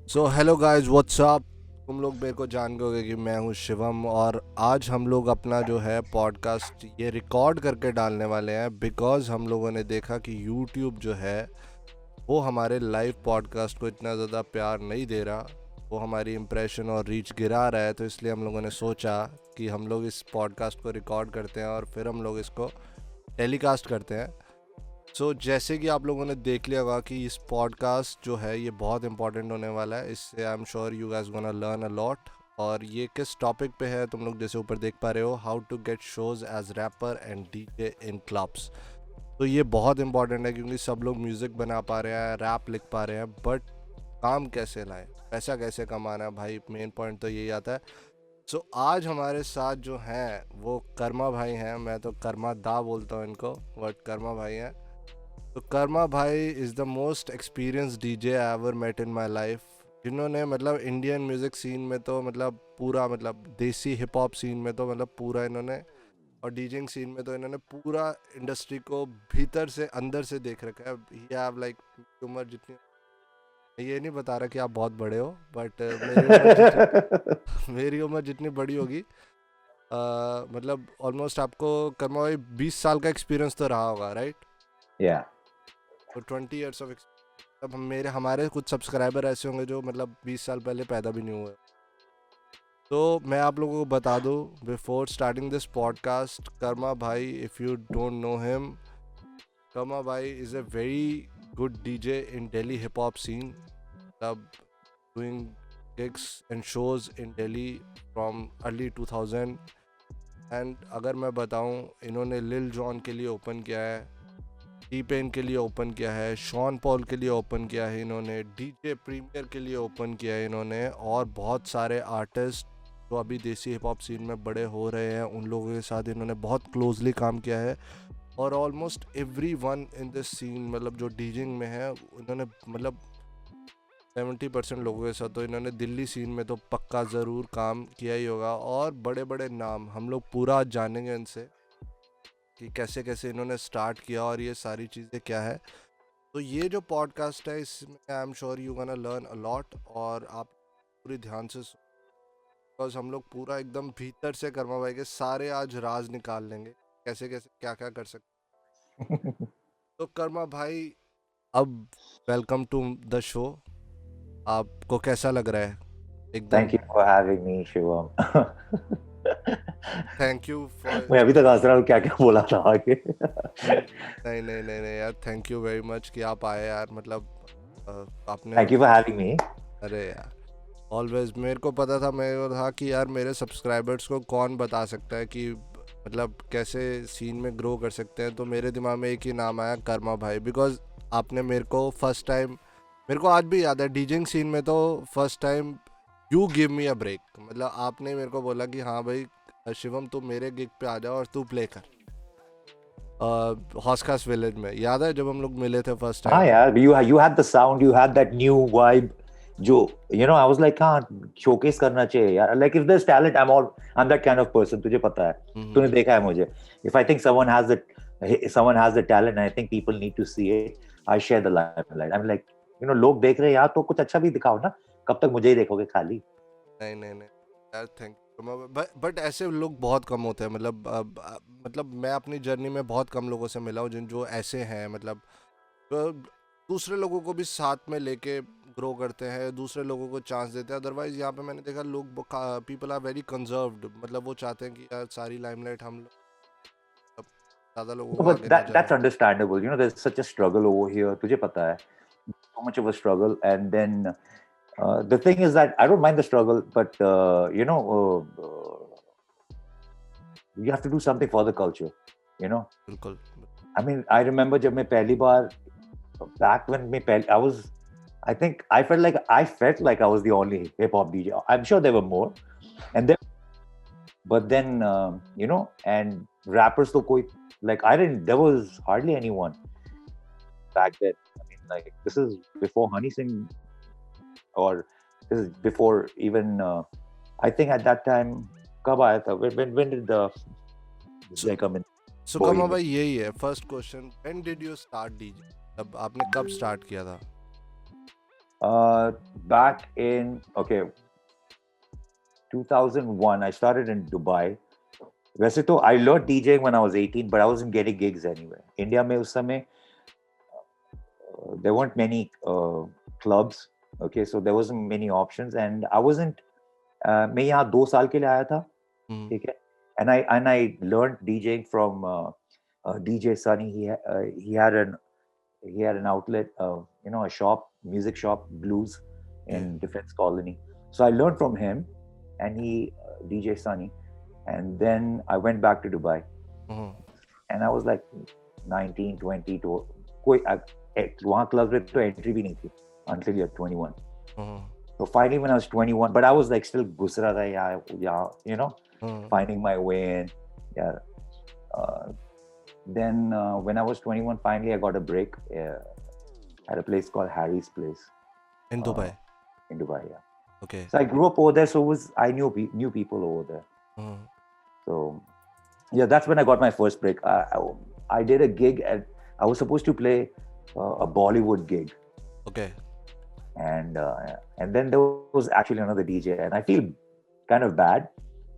So hello guys, what's up. तुम लोग मेरे को जान गए कि मैं हूँ शिवम, और आज हम लोग अपना जो है पॉडकास्ट ये रिकॉर्ड करके डालने वाले हैं बिकॉज़ हम लोगों ने देखा कि यूट्यूब जो है वो हमारे लाइव पॉडकास्ट को इतना ज़्यादा प्यार नहीं दे रहा। वो हमारी इम्प्रेशन और रीच गिरा रहा है, तो इसलिए हम लोगों ने सोचा कि हम लोग इस पॉडकास्ट को रिकॉर्ड करते हैं और फिर हम लोग इसको टेलीकास्ट करते हैं। जैसे कि आप लोगों ने देख लिया होगा कि इस पॉडकास्ट जो है ये बहुत इंपॉर्टेंट होने वाला है। इससे I am sure you guys gonna learn a lot. और ये किस टॉपिक पे है, तुम लोग जैसे ऊपर देख पा रहे हो, how to get shows as rapper and DJ in clubs. तो ये बहुत इंपॉर्टेंट है क्योंकि सब लोग म्यूज़िक बना पा रहे हैं, रैप लिख पा रहे हैं, बट काम कैसे लाएं, पैसा कैसे कमाना है भाई, मेन पॉइंट तो यही आता है। आज हमारे साथ जो हैं वो कर्मा भाई हैं। मैं तो कर्मा दा बोलता हूँ इनको, बट कर्मा भाई हैं। तो कर्मा भाई is the most experience DJ I ever met in my life, जिन्होंने मतलब इंडियन म्यूज़िक सीन में तो मतलब पूरा, मतलब देसी हिप हॉप सीन में तो मतलब पूरा इन्होंने, और डीजिंग सीन में तो इन्होंने पूरा इंडस्ट्री को भीतर से अंदर से देख रखा है। ही हैव लाइक उम्र जितनी, ये नहीं बता रहा कि आप बहुत बड़े हो, बट मेरी उम्र जितनी मेरी उम्र जितनी बड़ी होगी, मतलब ऑलमोस्ट आपको कर्मा भाई 20 साल का एक्सपीरियंस तो रहा होगा, राइट? Yeah. तो 20 ईयर्स ऑफ, अब हमारे कुछ सब्सक्राइबर ऐसे होंगे जो मतलब 20 साल पहले पैदा भी नहीं हुए। तो मैं आप लोगों को बता दूं before starting this podcast, Karma भाई, if you don't know him, Karma भाई is a very good DJ in Delhi hip hop scene, मतलब doing gigs and shows in Delhi from early 2000। And अगर मैं बताऊं, इन्होंने लिल जॉन के लिए ओपन किया है, टी पेन के लिए ओपन किया है, शॉन पॉल के लिए ओपन किया है इन्होंने, डीजे प्रीमियर के लिए ओपन किया है इन्होंने, और बहुत सारे आर्टिस्ट जो अभी देसी हिप हॉप सीन में बड़े हो रहे हैं उन लोगों के साथ इन्होंने बहुत क्लोजली काम किया है। और almost everyone in this scene, मतलब जो डीजिंग में है, इन्होंने मतलब 70% लोगों के साथ तो इन्होंने दिल्ली सीन में तो पक्का ज़रूर काम किया ही होगा। और बड़े बड़े नाम हम लोग पूरा जानेंगे इनसे कि कैसे कैसे इन्होंने स्टार्ट किया और ये सारी चीज़ें क्या है। तो ये जो पॉडकास्ट है इसमें I am sure you gonna learn a lot, और आप पूरी ध्यान से, बिकॉज हम लोग पूरा एकदम भीतर से कर्मा भाई के सारे आज राज निकाल लेंगे, कैसे कैसे क्या क्या कर सकते। तो कर्मा भाई, अब वेलकम टू द शो। आपको कैसा लग रहा है? एकदम Thank you for having me, Shivam. Thank you for, मैं अभी तक हंस रहा हूँ क्या क्या बोला था आगे. नहीं नहीं नहीं नहीं यार, थैंक यू वेरी मच कि आप आए यार, मतलब आपने, Thank you for having me. अरे यार ऑलवेज मेरे को पता था, मेरे को था कि यार मेरे सब्सक्राइबर्स को कौन बता सकता है कि मतलब कैसे सीन में ग्रो कर सकते हैं। तो मेरे दिमाग में एक ही नाम आया, कर्मा भाई, बिकॉज आपने मेरे को फर्स्ट टाइम, मेरे को आज भी याद है डीजिंग सीन में तो first time you give me a break, मतलब आपने मेरे को बोला कि हाँ भाई शिवम तू मेरे गिग पे आ जाओ और तू प्ले कर, हॉस्कास विलेज में। याद है जब हम लोग मिले थे फर्स्ट हाँ टाइम? यार, you had the sound, you had that new vibe. जो I was like, हाँ showcase करना चाहिए यार. Like if there's talent, I'm that kind of person. तुझे पता है, तूने देखा है मुझे. If I think someone has the talent, I think people need to see it. I share the limelight. I'm like, लोग देख रहे हैं यार, तो कुछ अच्छा भी दिखाओ ना. कब तक मुझे ही देखोगे खाली? नहीं नहीं नहीं यार, थैंक यू। बट ऐसे लोग बहुत कम होते हैं, मतलब मतलब मैं अपनी जर्नी में बहुत कम लोगों से मिला हूँ जिन जो ऐसे हैं, मतलब तो दूसरे लोगों को भी साथ में लेके ग्रो करते हैं, दूसरे लोगों को चांस देते हैं। अदरवाइज यहाँ पे मैंने देखा लोग, पीपल आर वेरी कंजर्व्ड, मतलब वो चाहते हैं कि यार सारी लाइमलाइट हम लोग, मतलब ज़्यादा लोगों No, को but आगे ना that's जाए। understandable. There's such a struggle over here. तुझे पता है, so much of a struggle, and then the thing is that I don't mind the struggle, but you have to do something for the culture. You know, बिल्कुल। I mean, I remember जब मैं पहली बार, back when I think I felt like I was the only hip hop DJ. I'm sure there were more, and then but then and rappers तो कोई, like there was hardly anyone back then. I mean, like, this is before Honey Singh, or this is before even I think at that time, कब आया था? When did this so guy come in? सो कमा Bohemian. भाई, यही है first question, when did you start DJ, अब आपने कब स्टार्ट किया था? back in 2001, I started in Dubai. वैसे तो I learned DJing when I was 18, but I wasn't getting gigs anywhere. India में उस समय there weren't many clubs. Okay, so there wasn't many options, and I wasn't. मैं यहाँ 2 साल के लिए आया था, ठीक है? And I learned DJing from DJ Sunny. He had an outlet, a shop, music shop, Blues, in Defense Colony. So I learned from him, and DJ Sunny, and then I went back to Dubai, and I was like 19, 20 to कोई वहाँ club में तो entry भी नहीं थी until you're 21. So finally when I was 21, but I was like still घुस रहा था yeah, finding my way in. Yeah. Then when I was 21, finally I got a break at a place called Harry's Place. In Dubai? In Dubai, yeah. Okay. So I grew up over there, so I knew people over there. So yeah, that's when I got my first break. I did a gig I was supposed to play a Bollywood gig. Okay. And then there was actually another DJ, and I feel kind of bad.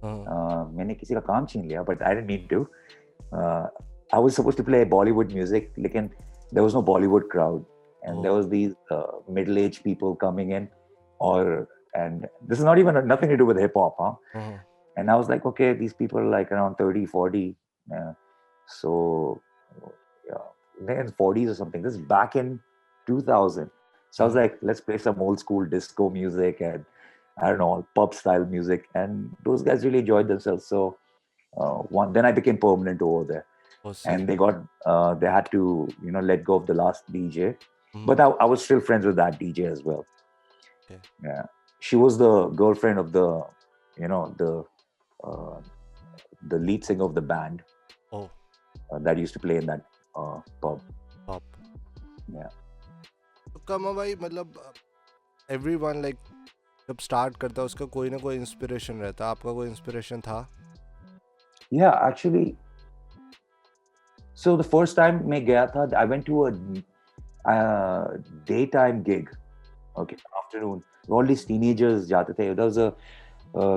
मैंने किसी का काम छीन लिया, but I didn't mean to. I was supposed to play Bollywood music, लेकिन there was no Bollywood crowd, and there was these middle-aged people coming in, and this is not even nothing to do with hip hop, huh? And I was like, okay, these people are like around 30, 40, so they're in 40s or something. This is back in 2000. So I was like, let's play some old school disco music and I don't know, pub style music. And those guys really enjoyed themselves. So then I became permanent over there. And they had to, let go of the last DJ. But I was still friends with that DJ as well. Okay. Yeah. She was the girlfriend of the, the lead singer of the band. Oh. That used to play in that pub. Yeah. तो कमा भाई मतलब everyone like जब start करता है उसका कोई ना कोई इंस्पिरेशन रहता है. आपका कोई इंस्पिरेशन था? Yeah, actually. So the first time मैं गया था, I went to a daytime gig. Okay, afternoon. All these teenagers जाते थे. There was a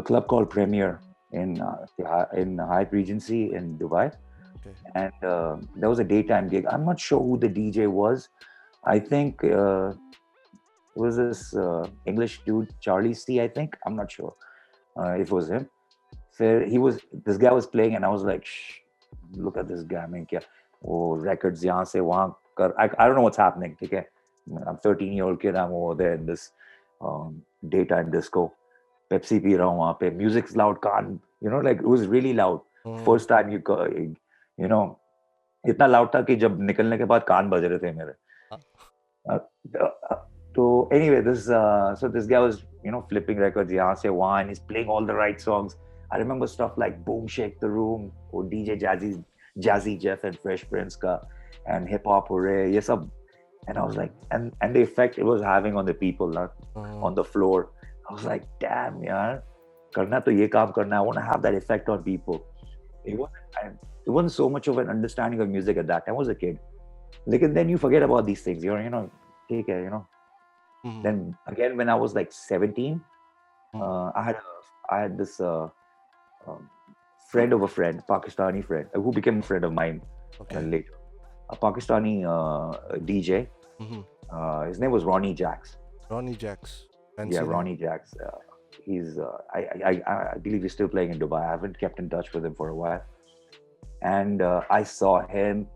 club called Premier in Hyatt Regency in Dubai. Okay. And there was a daytime gig. I'm not sure who the DJ was. I think it was this English dude, Charlie C, I think. I'm not sure if it was him. So this guy was playing, and I was like, shh, look at this guy, man. Oh, records yahan se wahan kar. I don't know what's happening. Okay? I'm 13-year-old kid. I'm over there in this daytime disco. Pepsi pee raha hu wahan pe. Music's loud. Like it was really loud. First time इतना loud था कि जब निकलने के बाद कान बज रहे थे मेरे. So anyway, so this guy was flipping records yahan se wahan. He's playing all the right songs. I remember stuff like Boom Shake the Room or DJ Jazzy Jeff and Fresh Prince ka, and Hip Hop Hooray, yes sab. And I was like, and the effect it was having on the people on the floor. I was like, damn, yaar, karna to ye kaam karna. I want to have that effect on people. It wasn't so much of an understanding of music at that time. I was a kid. Then you forget about these things. Take care, Then again, when I was like 17, I had this friend of a friend, Pakistani friend, who became a friend of mine later. A Pakistani DJ. His name was Ronnie Jax. Ronnie Jax. Yeah, Ronnie Jax. He's I believe he's still playing in Dubai. I haven't kept in touch with him for a while. And I saw him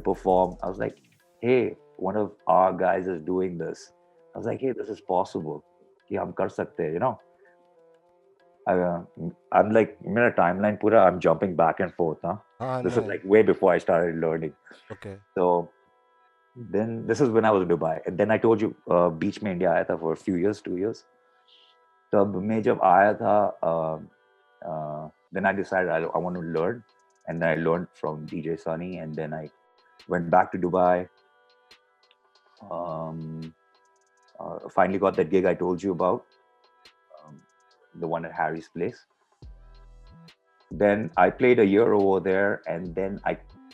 perform. I was like, hey, one of our guys is doing this. I was like, hey, this is possible. कि हम कर सकते हैं, I'm like, मेरा timeline पूरा, I'm jumping back and forth. This is like way before I started learning. Okay. So then this is when I was in Dubai. And then I told you, beach में India आया था for a few years, 2 years. तब मैं जब आया था, then I decided I want to learn. And then I learned from DJ Sunny, and then I went back to Dubai. Finally got that gig I told you about, the one at Harry's Place. Then I played a year over there, and then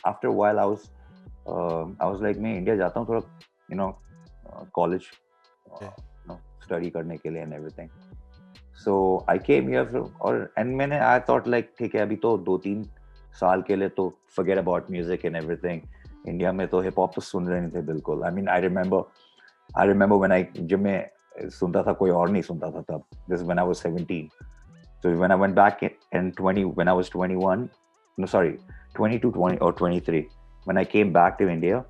after a while I was like, मैं India जाता हूँ थोड़ा, college, study करने के लिए and everything. So I came here and मैंने I thought like ठीक है अभी तो 2-3 साल के लिए तो forget about music and everything. India में तो हिप हॉप तो सुन रहे नहीं थे बिल्कुल. I mean I remember when जब मैं सुनता था कोई और नहीं सुनता था तब. This is when I was 17. So when I went back when I was 21, no sorry, 22, 20 or 23, when I came back to India,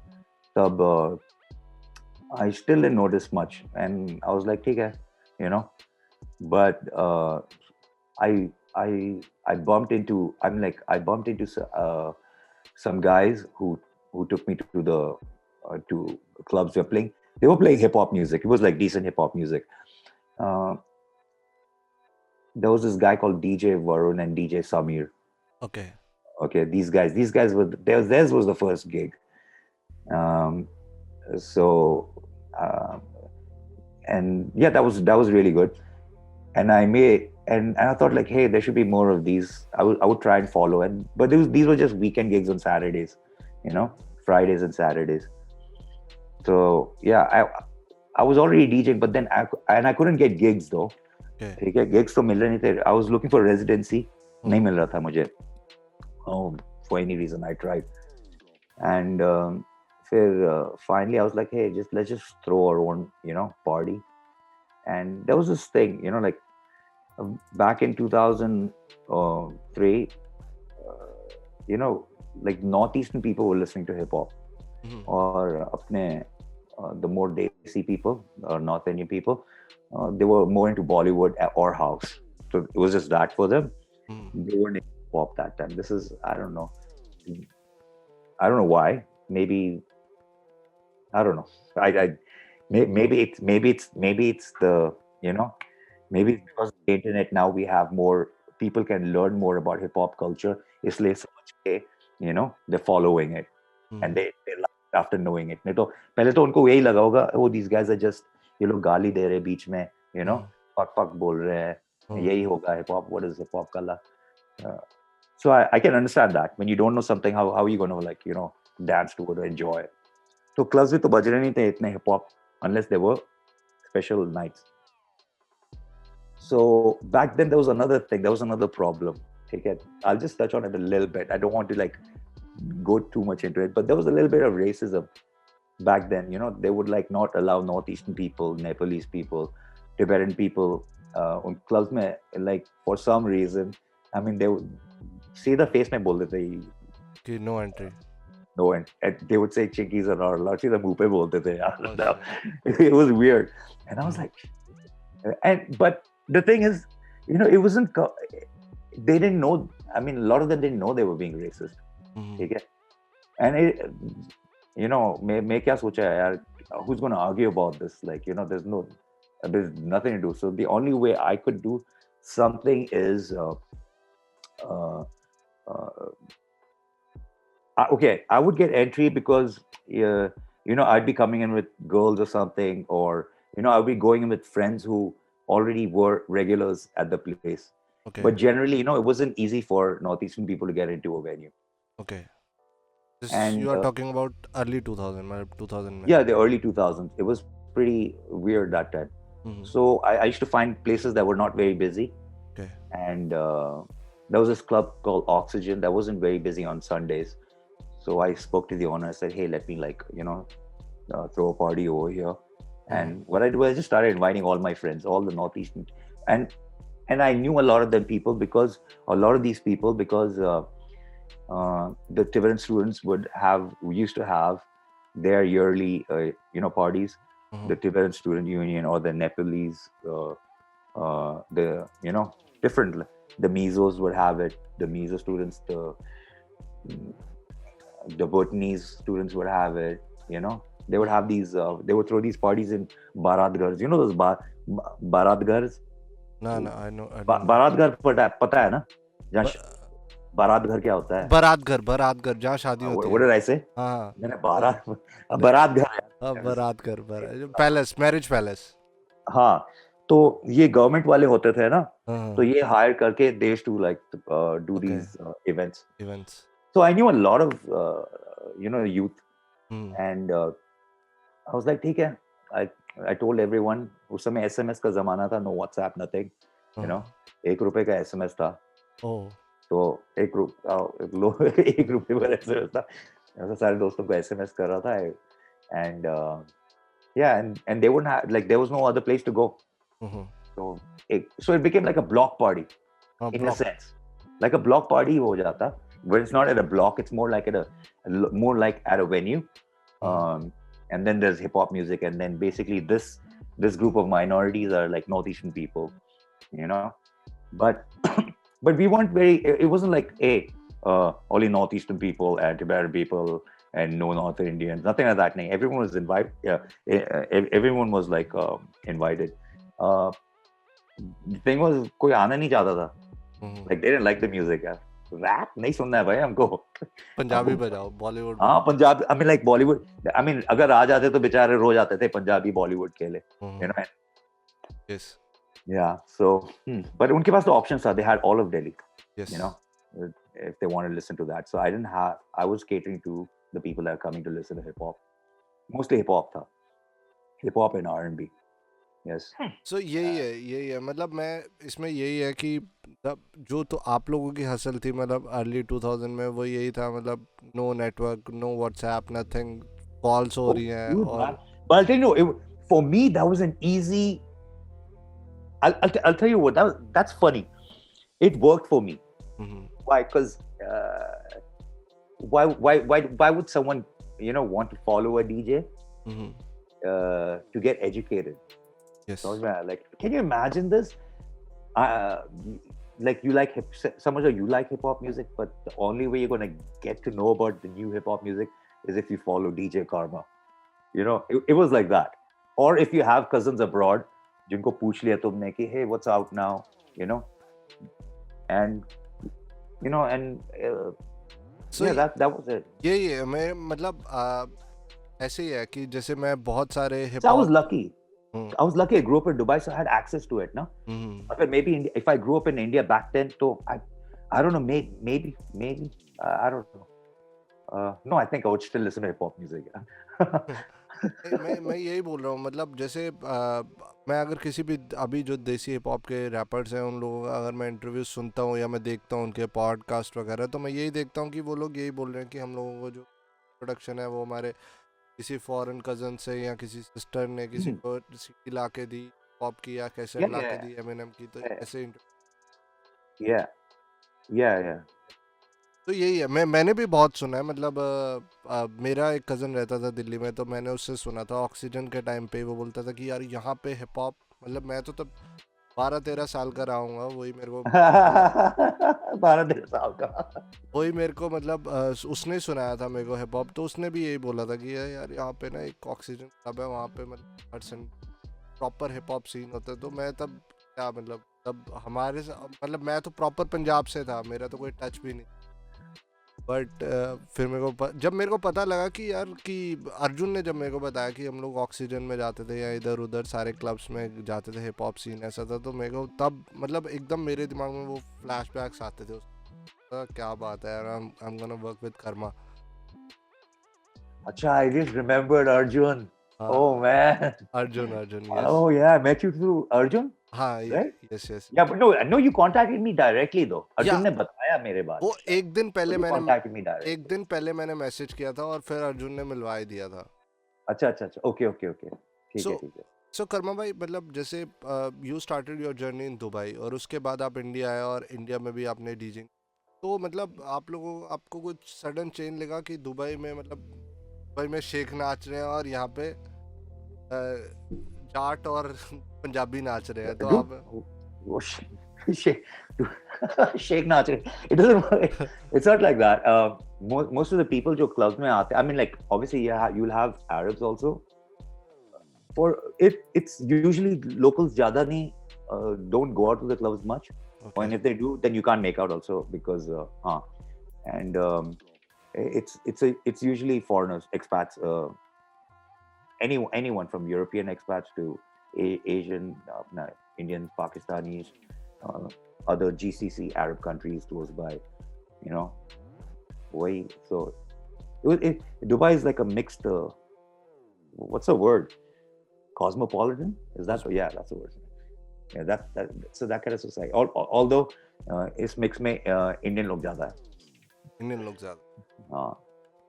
tab I still didn't notice much, and I was like, ठीक है, you know. But I I bumped into I bumped into some guys who took me to the to clubs. They were playing hip hop music. It was like decent hip hop music. Uh, there was this guy called DJ Varun and DJ Samir. Okay. Okay, these guys were theirs was the first gig. Um, so and yeah, that was really good. And I thought like, hey, there should be more of these. I would try and follow, but these were just weekend gigs on Saturdays, you know, Fridays and Saturdays. So yeah, I was already DJing, but then I couldn't get gigs though. Okay. Gigs तो मिल रहे नहीं थे. I was looking for residency, नहीं मिल रहा था मुझे. Oh, for any reason I tried, and finally I was like, hey, let's just throw our own, you know, party. And there was this thing, you know, like back in 2003, you know, like Northeastern people were listening to hip hop, or the more Desi people or North Indian people, they were more into Bollywood or house. So it was just that for them. They weren't into hip hop that time. This is, I don't know why. Maybe I don't know. Maybe it's the, you know, maybe it's because of the internet now we have more people can learn more about hip hop culture. इसलिए समझ, you know, they're following it, and they like after knowing it. नहीं तो पहले तो उनको यही लगा होगा, oh, these guys are just, ये लोग गाली दे रहे बीच में, you know, पक बोल रहे हैं, यही होगा hip hop. What is hip hop कला? So I can understand that when you don't know something, how are you going to, like, you know, dance to it or enjoy it? So clubs में तो बज रहे नहीं थे इतने hip hop unless there were special nights. So back then there was another thing. There was another problem. Okay, I'll just touch on it a little bit. I don't want to like go too much into it, but there was a little bit of racism back then. You know, they would like not allow Northeastern people, Nepalese people, Tibetan people on clubs में, like for some reason. I mean, they would see the face में बोलते थे no entry. No, and they would say chinkies are not allowed. See the mupe bolte the. It was weird, and I was like, but the thing is, you know, it wasn't. They didn't know. I mean, a lot of them didn't know they were being racist. Okay, and it, you know, मैं क्या सोचा है यार? Who's going to argue about this? Like, you know, there's nothing to do. So the only way I could do something is. Okay, I would get entry because you know, I'd be coming in with girls or something, or you know, I'd be going in with friends who already were regulars at the place. Okay. But generally, you know, it wasn't easy for Northeastern people to get into a venue. Okay. And you are talking about early 2000, 2000. Yeah, the early 2000s. It was pretty weird that time. So I used to find places that were not very busy. Okay. And there was this club called Oxygen that wasn't very busy on Sundays. So I spoke to the owner. I said, hey, let me, like, you know, throw a party over here. And what I do, I just started inviting all my friends, all the Northeastern, and I knew a lot of them people because the Tibetan students used to have their yearly, you know, parties. The Tibetan Student Union or the Nepalese, the, you know, different. The Mizos would have it. The Mizo students, the Bhutanese students would have it, you know. They would have these, they would throw these parties in Baratghars. You know those Baratghars? No, I know. Baratghar पता है ना? बारात घर क्या होता है? बारात घर जहाँ शादी होती है. What did I say? हाँ. मैंने बारात घर. हाँ, बारात पैलेस, मैरिज पैलेस. हाँ, तो ये गवर्नमेंट वाले होते थे ना, तो ये हायर करके they used to like do these events. So I knew a lot of you know, youth, and I was like, ठीक है, I told everyone, उस समय SMS का जमाना था, no WhatsApp, nothing, you know, ₹1 का SMS था, ओह तो ₹1 वाला SMS था, ऐसा सारे दोस्तों को SMS कर रहा था, and yeah, and they wouldn't have, like, there was no other place to go, so it became like a block party in a block sense, like a block party हो जाता, but it's not at a block, it's more like more like at a venue, and then there's hip hop music, and then basically this group of minorities are like Northeastern people, you know, but but we weren't very. It wasn't like only Northeastern people and Tibetan people and no North Indians, nothing like that. Everyone was invited. Yeah, everyone was like invited. The thing was, कोई आना नहीं चाहता था. Like they didn't like the music. यार. Rap नहीं सुनना है भाई हमको. पंजाबी बजाओ बॉलीवुड हाँ Punjab. I mean like Bollywood. I mean अगर आ जाते तो बेचारे रो जाते थे पंजाबी Bollywood के लिए. You know. Yes Yeah. So, but उनके पास तो options था. They had all of Delhi. Yes You know, if they want to listen to that. So I didn't have. I was catering to the people that are coming to listen to hip hop. Mostly hip hop था. Hip hop and R&B. Yes. सो यही है मतलब मैं इसमें यही है कि जो तो आप लोगों की हसल थी मतलब अर्ली 2000 में वो यही था मतलब no network no WhatsApp nothing calls हो रही हैं Dude, और man. But I'll tell you, for me that was an easy. I'll tell you what. That's funny. It worked for me. Why? Because why would someone want to follow a DJ to get educated? Yes So, like, can you imagine this? Like you like you like hip hop music, but the only way you're gonna get to know about the new hip hop music is if you follow DJ Karma. You know, it was like that. Or if you have cousins abroad, जिनको पूछ लिया तुमने कि hey, what's out now? You know, and So yeah, that was it. यही है मैं मतलब ऐसे ही है कि जैसे मैं बहुत सारे hip So I was hop lucky. I was lucky. I grew up in Dubai, so I had access to it. No, but maybe if I grew up in India back then, so I don't know. Maybe I don't know. No, I think I would still listen to hip hop music. मैं यही बोल रहा हूँ मतलब जैसे मैं अगर किसी भी अभी जो देसी हिप हॉप के रैपर्स हैं उन लोगों का अगर मैं इंटरव्यू सुनता हूँ या मैं देखता हूँ उनके पॉडकास्ट वगैरह तो मैं यही देखता हूँ कि वो लोग यही बोल रहे हैं कि हम लोगों को जो प्रोडक्शन है वो हमारे किसी फॉरेन कजन से या किसी सिस्टर ने किसी को सीडी ला के दी पॉप की या कैसेट ला के दी एमिनेम की तो ऐसे Yeah. तो यही है मैंने भी बहुत सुना है मतलब मेरा एक कज़न रहता था दिल्ली में तो मैंने उससे सुना था ऑक्सीजन के टाइम पे वो बोलता था कि यार यहाँ पे हिप हॉप मतलब मैं तो तब 12-13 साल का रहूँगा वही मेरे को 12-13 साल का वही मेरे को मतलब उसने सुनाया था मेरे को हिप हॉप तो उसने भी यही बोला था कि यार यहाँ पे ना एक ऑक्सीजन क्लब है वहाँ पे मतलब हर प्रॉपर हिप हॉप सीन होता है तो मैं तब क्या मतलब तब हमारे मतलब मैं तो प्रॉपर पंजाब से था मेरा तो कोई टच भी नहीं बट फिर मेरे को जब मेरे को पता लगा कि यार कि अर्जुन ने जब मेरे को बताया कि हम लोग ऑक्सीजन में जाते थे या इधर उधर सारे क्लब्स में जाते थे हिप हॉप सीन ऐसा था तो मेरे को तब मतलब एकदम मेरे दिमाग में वो फ्लैशबैक्स आते थे क्या बात है यार I'm gonna work with Karma. अच्छा I just remembered Arjun. Oh man. Arjun yes. Oh yeah, I met you through Arjun. हाँ right? yes Yeah, but no, you contacted me directly though. Arjun ने बताया मेरे बारे में. वो एक दिन पहले मैंने मैसेज किया था और फिर अर्जुन ने मिलवा ही दिया था. अच्छा. Okay. ठीक है. So कर्मा भाई मतलब जैसे you started your journey in Dubai और उसके बाद आप इंडिया आए और इंडिया में भी आपने डीजिंग तो मतलब आपको कुछ सडन चेंज लगा कि दुबई में मतलब दुबई में शेख नाच रहे हैं और यहाँ पे जाट और पंजाबी नाच रहे हैं तो आप शेख नाच रहे it's not like that. Most of the people जो clubs में आते I mean like obviously you'll have Arabs also for it's usually locals ज़्यादा नहीं don't go out to the clubs much. Okay. And if they do, then you can't make out also because and it's usually foreigners, expats, anyone from European expats to Asian, Indians, Pakistanis, other GCC Arab countries close by, you know. So Dubai is like a mixed. What's the word? cosmopolitan. Is that? Yeah, that's the word. Yeah, so that kind of society. Although इस mix में Indian लोग ज़्यादा है. Indian लोग ज्यादा. हाँ.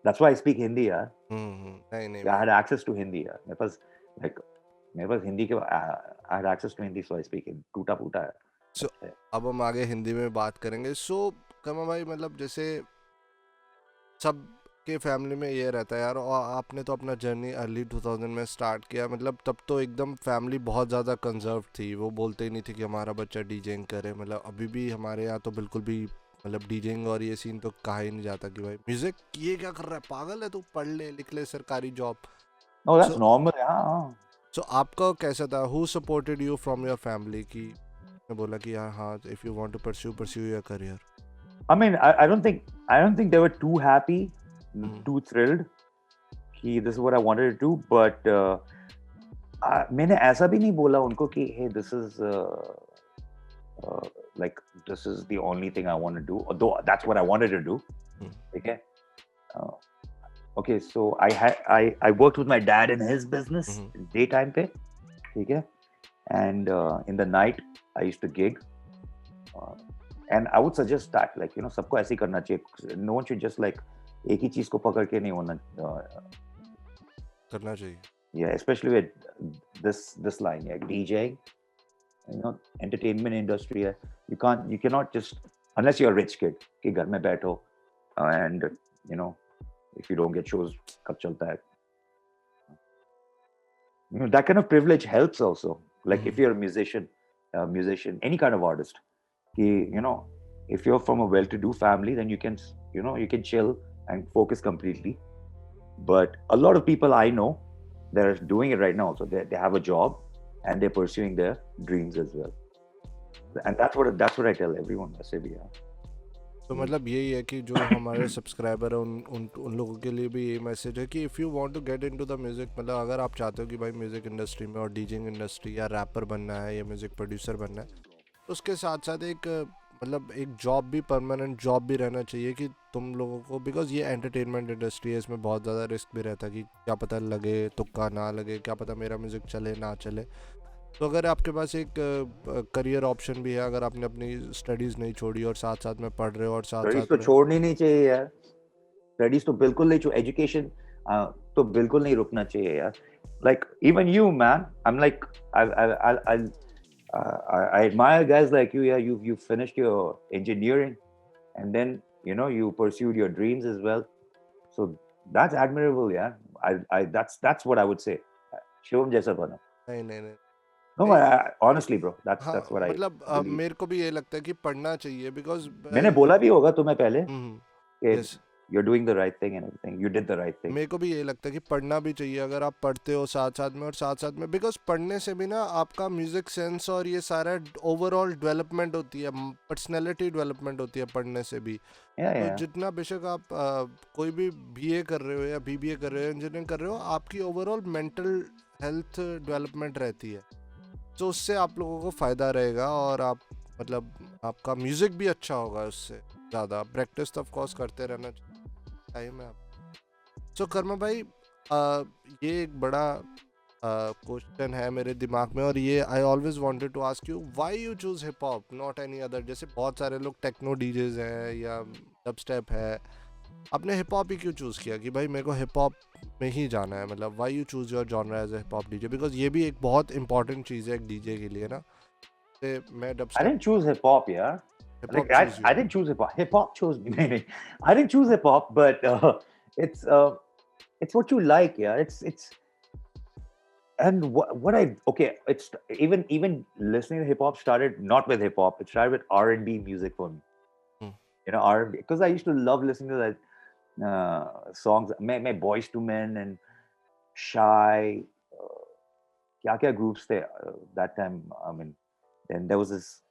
That's why I speak Hindi, यार. नहीं नहीं. I had access to Hindi, यार. मेरे पास हिंदी के I had access to Hindi, so I speak it. टूटा फूटा है. So, अब हम आगे हिंदी में बात करेंगे. So, कमा भाई मतलब जैसे सब के फैमिली में ये रहता है यार, और आपने तो अपना जर्नी अर्ली 2000 में स्टार्ट किया. मतलब तब तो एकदम फैमिली बहुत ज़्यादा कंजर्व थी. वो बोलते ही नहीं थे कि हमारा बच्चा डीजेइंग करे. मतलब अभी भी हमारे यहाँ तो बिल्कुल भी मतलब डीजेइंग और ये सीन तो कहा ही नहीं जाता कि भाई म्यूजिक ये क्या कर रहा है, पागल है तू, पढ़ ले लिख ले सरकारी job. Oh, that's normal, yeah. So आपका कैसा था? Who supported you from your family की ने बोला कि यार हाँ if you want to pursue your career? I mean, I don't think they were too happy, too thrilled कि this is what I wanted to do, but मैंने ऐसा भी नहीं बोला उनको कि hey, this is like this is the only thing I want to do, although that's what I wanted to do. Okay. Okay, so I worked with my dad in his business daytime पे, ठीक है, and in the night I used to gig, and I would suggest that, like, you know, सबको ऐसे ही करना चाहिए. No one should just like एक ही चीज को पकड़ के नहीं होना करना चाहिए. Yeah, especially with this line, yeah, DJing, you know, entertainment industry है. You cannot just, unless you're a rich kid, कि घर में बैठो and you know, if you don't get shows, कब चलता है? You know, that kind of privilege helps also. Like if you're a musician, any kind of artist, you know, if you're from a well-to-do family, then you can chill and focus completely. But a lot of people I know, they're doing it right now. So they have a job and they're pursuing their dreams as well. And that's what I tell everyone. I say, yeah. तो मतलब यही है कि जो हमारे subscriber है उन लोगों के लिए भी ये मैसेज है कि if you want to get into the music, मतलब अगर आप चाहते हो कि भाई म्यूज़िक इंडस्ट्री में और डीजिंग इंडस्ट्री या रैपर बनना है या म्यूज़िक प्रोड्यूसर बनना है, तो उसके साथ साथ एक मतलब एक जॉब भी, परमानेंट जॉब भी रहना चाहिए कि तुम लोगों को, बिकॉज ये एंटरटेनमेंट इंडस्ट्री है, इसमें बहुत ज़्यादा रिस्क भी रहता है कि क्या पता लगे तुक्का ना लगे, क्या पता मेरा म्यूज़िक चले ना चले. तो अगर आपके पास एक करियर ऑप्शन भी है, अगर आपने अपनी स्टडीज़ नहीं छोड़ी और साथ साथ में पढ़ रहे हो और साथ स्टडीज़ तो छोड़नी नहीं चाहिए यार. स्टडीज़ तो बिल्कुल नहीं छोड़, एजुकेशन तो बिल्कुल नहीं रुकना चाहिए यार. Like even you, man, I'm like I admire guys like you. Yeah, you finished your engineering and then, you know, you pursued your dreams as well. So that's admirable, yeah. That's what I would say. Shivam जैसा बनो. नहीं. No, honestly, bro, that's what I मतलब मेरे को भी ये लगता है कि पढ़ना चाहिए, बिकॉज मैंने बोला भी होगा तुम्हें पहले कि yes, you're doing the right thing and everything. You did the right thing. मेरे को भी ये लगता है कि पढ़ना भी चाहिए अगर आप पढ़ते हो साथ साथ में, और साथ साथ में बिकॉज पढ़ने से भी ना आपका म्यूजिक सेंस और ये सारा ओवरऑल डेवलपमेंट होती है, पर्सनैलिटी डेवलपमेंट होती है पढ़ने से भी. तो जितना बेशक आप कोई भी BA कर रहे हो या BBA कर रहे हो, इंजीनियरिंग कर रहे हो, आपकी ओवरऑल मेंटल हेल्थ डेवलपमेंट रहती है. तो उससे आप लोगों को फ़ायदा रहेगा और आप मतलब आपका म्यूज़िक भी अच्छा होगा उससे ज़्यादा. प्रैक्टिस तो ऑफ कोर्स करते रहना टाइम है आप. सो कर्मा भाई, ये एक बड़ा क्वेश्चन है मेरे दिमाग में, और ये I always wanted to ask you, why you choose hip hop not any other? जैसे बहुत सारे लोग टेक्नो डीजेज हैं या डब स्टेप है, आपने हिप हॉप ही क्यों चूज़ किया कि भाई मेरे को हिप हॉप में ही जाना है? मतलब why you choose your genre as a hip hop DJ? Because ये भी एक बहुत इंपॉर्टेंट चीज़ है एक डीजे के लिए ना. मैं dub I didn't choose hip hop, yeah. Like I didn't choose hip hop. Hip hop chose me. I didn't choose hip hop, but it's what you like, yeah. It's and what I it's even listening to hip hop started not with hip hop. It started with R&B music for me. You know, R&B, because I used to love listening to that songs. My Boys to Men and Shy. Kya groups there that time. I mean, then there was this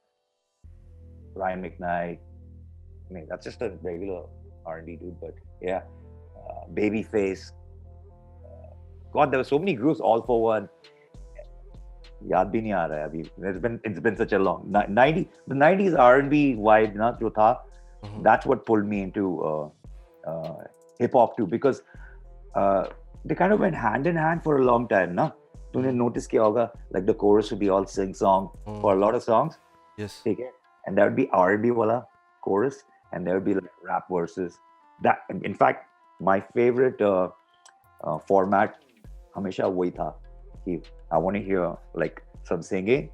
Ryan McKnight. I mean, that's just a regular R&B dude, but yeah, Babyface. God, there were so many groups, All for One. याद भी नहीं आ रहा है अभी. It's been such a long the 90s R&B vibe ना जो था. That's what pulled me into hip hop too, because they kind of went hand in hand for a long time, na? तूने notice किया होगा, like the chorus would be all sing song for a lot of songs. Yes. ठीक है, and that would be R&B वाला chorus, and there would be like rap verses. That, in fact, my favorite format हमेशा वही था कि I want to hear like some singing,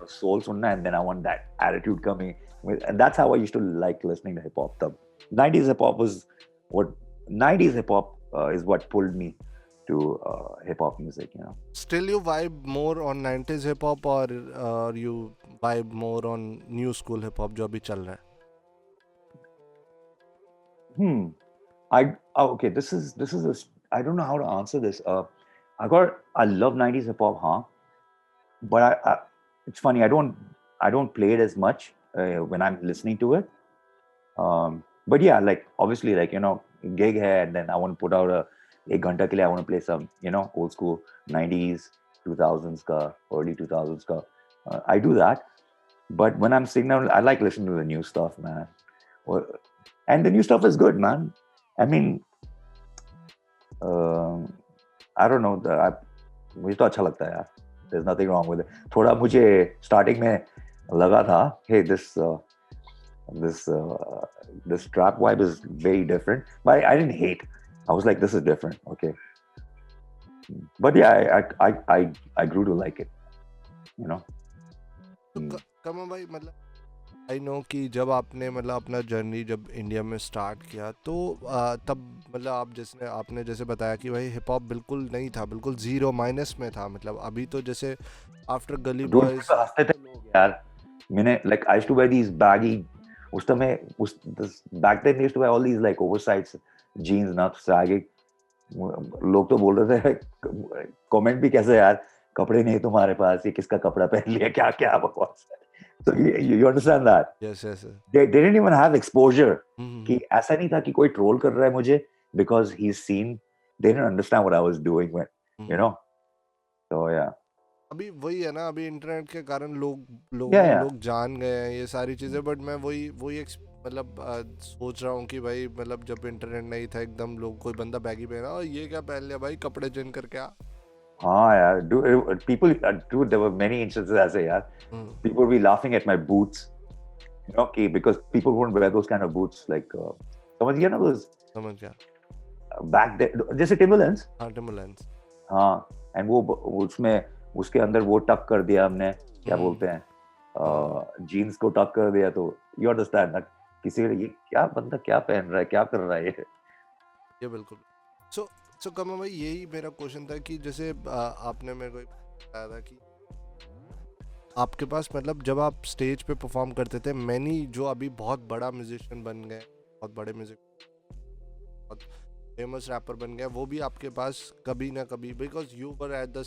soul sunna, and then I want that attitude coming. And that's how I used to like listening to hip hop. The 90s hip hop was what 90s hip hop is what pulled me to hip hop music. You know. Still you vibe more on 90s hip hop or you vibe more on new school hip hop जो अभी चल रहा है? Okay. This is a, I don't know how to answer this. I love 90s hip hop, huh? But it's funny. I don't play it as much when I'm listening to it. But yeah, like obviously, like gig hai, and then I want to put out a ghanta ke liye, I want to play some old school 90s, 2000s ka, early 2000s ka. I do that. But when I'm sitting down, I like listening to the new stuff, man. And the new stuff is good, man. I mean, I don't know. मुझे तो अच्छा लगता है यार. There's nothing wrong with it. थोड़ा मुझे starting में लगा था, hey, this trap vibe is very different. But I didn't hate. I was like, this is different. Okay. But yeah, I grew to like it. तो कमा भाई मतलब I know कि जब आपने मतलब अपना जर्नी जब इंडिया में स्टार्ट किया तो तब मतलब आपने जैसे बताया कि भाई हिप हॉप बिल्कुल नहीं था, बिल्कुल जीरो माइनस में था. मतलब अभी तो जैसे आफ्टर गली बॉयज हंसते थे लोग यार. मैंने like I used to wear these baggy, उस समय back then they used to wear all these like oversized jeans, not saggy. लोग तो बोल रहे थे, कमेंट भी कैसे यार, कपड़े नहीं तुम्हारे पास, ये किसका कपड़ा पहन लिया, क्या क्या बकवास है. So you understand that? Yes. They didn't even have exposure. कि ऐसा नहीं था कि कोई ट्रोल कर रहा है मुझे because he's seen. They didn't understand what I was doing when, So yeah. अभी वही है ना, अभी इंटरनेट के कारण लोग जान गए हैं ये सारी चीजें. बट मैं वही मतलब सोच रहा हूँ कि भाई मतलब जब इंटरनेट नहीं था एकदम लोग कोई बंदा बैगी पहना और ये क्या पहन लिया भाई, कपड़े चेंज करके आ. हाँ यार, dude, there were many instances ऐसे यार. People would be laughing at my boots, because people wouldn't wear those kind of boots. Like, समझ गया ना those? समझ गया. Back then, जैसे Timberlands. हाँ, Timberlands. हाँ, and वो उसमें उसके अंदर वो टक कर दिया हमने, क्या बोलते हैं, जीन्स को टक कर दिया, तो you understand ना, किसी ये क्या बंदा क्या पहन रहा है, क्या कर रहा है ये बिल्कुल. सो कमा भाई यही मेरा क्वेश्चन था कि जैसे आपने मेरे को बताया था कि आपके पास मतलब जब आप स्टेज पे परफॉर्म करते थे, मैनी जो अभी बहुत बड़ा म्यूजिशियन बन गए, बहुत बड़े बहुत फेमस रैपर बन गए, वो भी आपके पास कभी ना कभी, because you were at the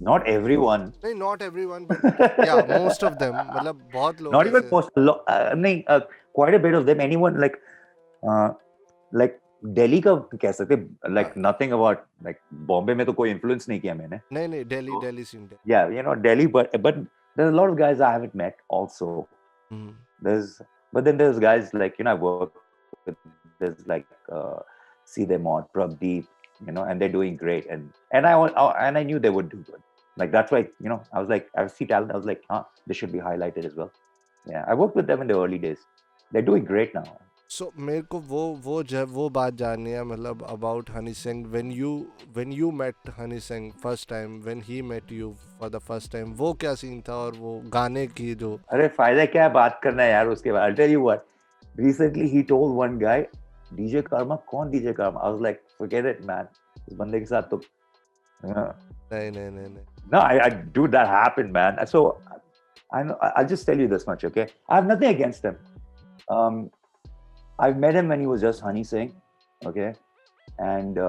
Not everyone. नहीं, not everyone, but yeah, most of them. मतलब बहुत लोग. Not even most. नहीं, quite a bit of them. Anyone like Delhi का कह सकते, like nothing about like Bombay में तो कोई influence नहीं किया मैंने. नहीं, Delhi scene. Yeah, Delhi, but there's a lot of guys I haven't met also. But then there's guys like I work with. There's like see them on Prabdeep, and they're doing great, and I knew they would do good. Like that's why I was like, I see talent, I was like, they should be highlighted as well. Yeah, I worked with them in the early days. They're doing great now. So मेरे को वो बात जाननी है मतलब about Honey Singh. When you met Honey Singh first time, when he met you for the first time, वो क्या scene था और वो गाने की जो. अरे फायदा क्या बात करना है यार उसके बाद. I'll tell you what. Recently he told one guy, DJ Karma, कौन DJ Karma? I was like, forget it, man. इस बंदे के साथ तो नहीं. No, dude, that happened, man. So I'll just tell you this much, okay? I have nothing against him. I've met him when he was just Honey Singh, okay? And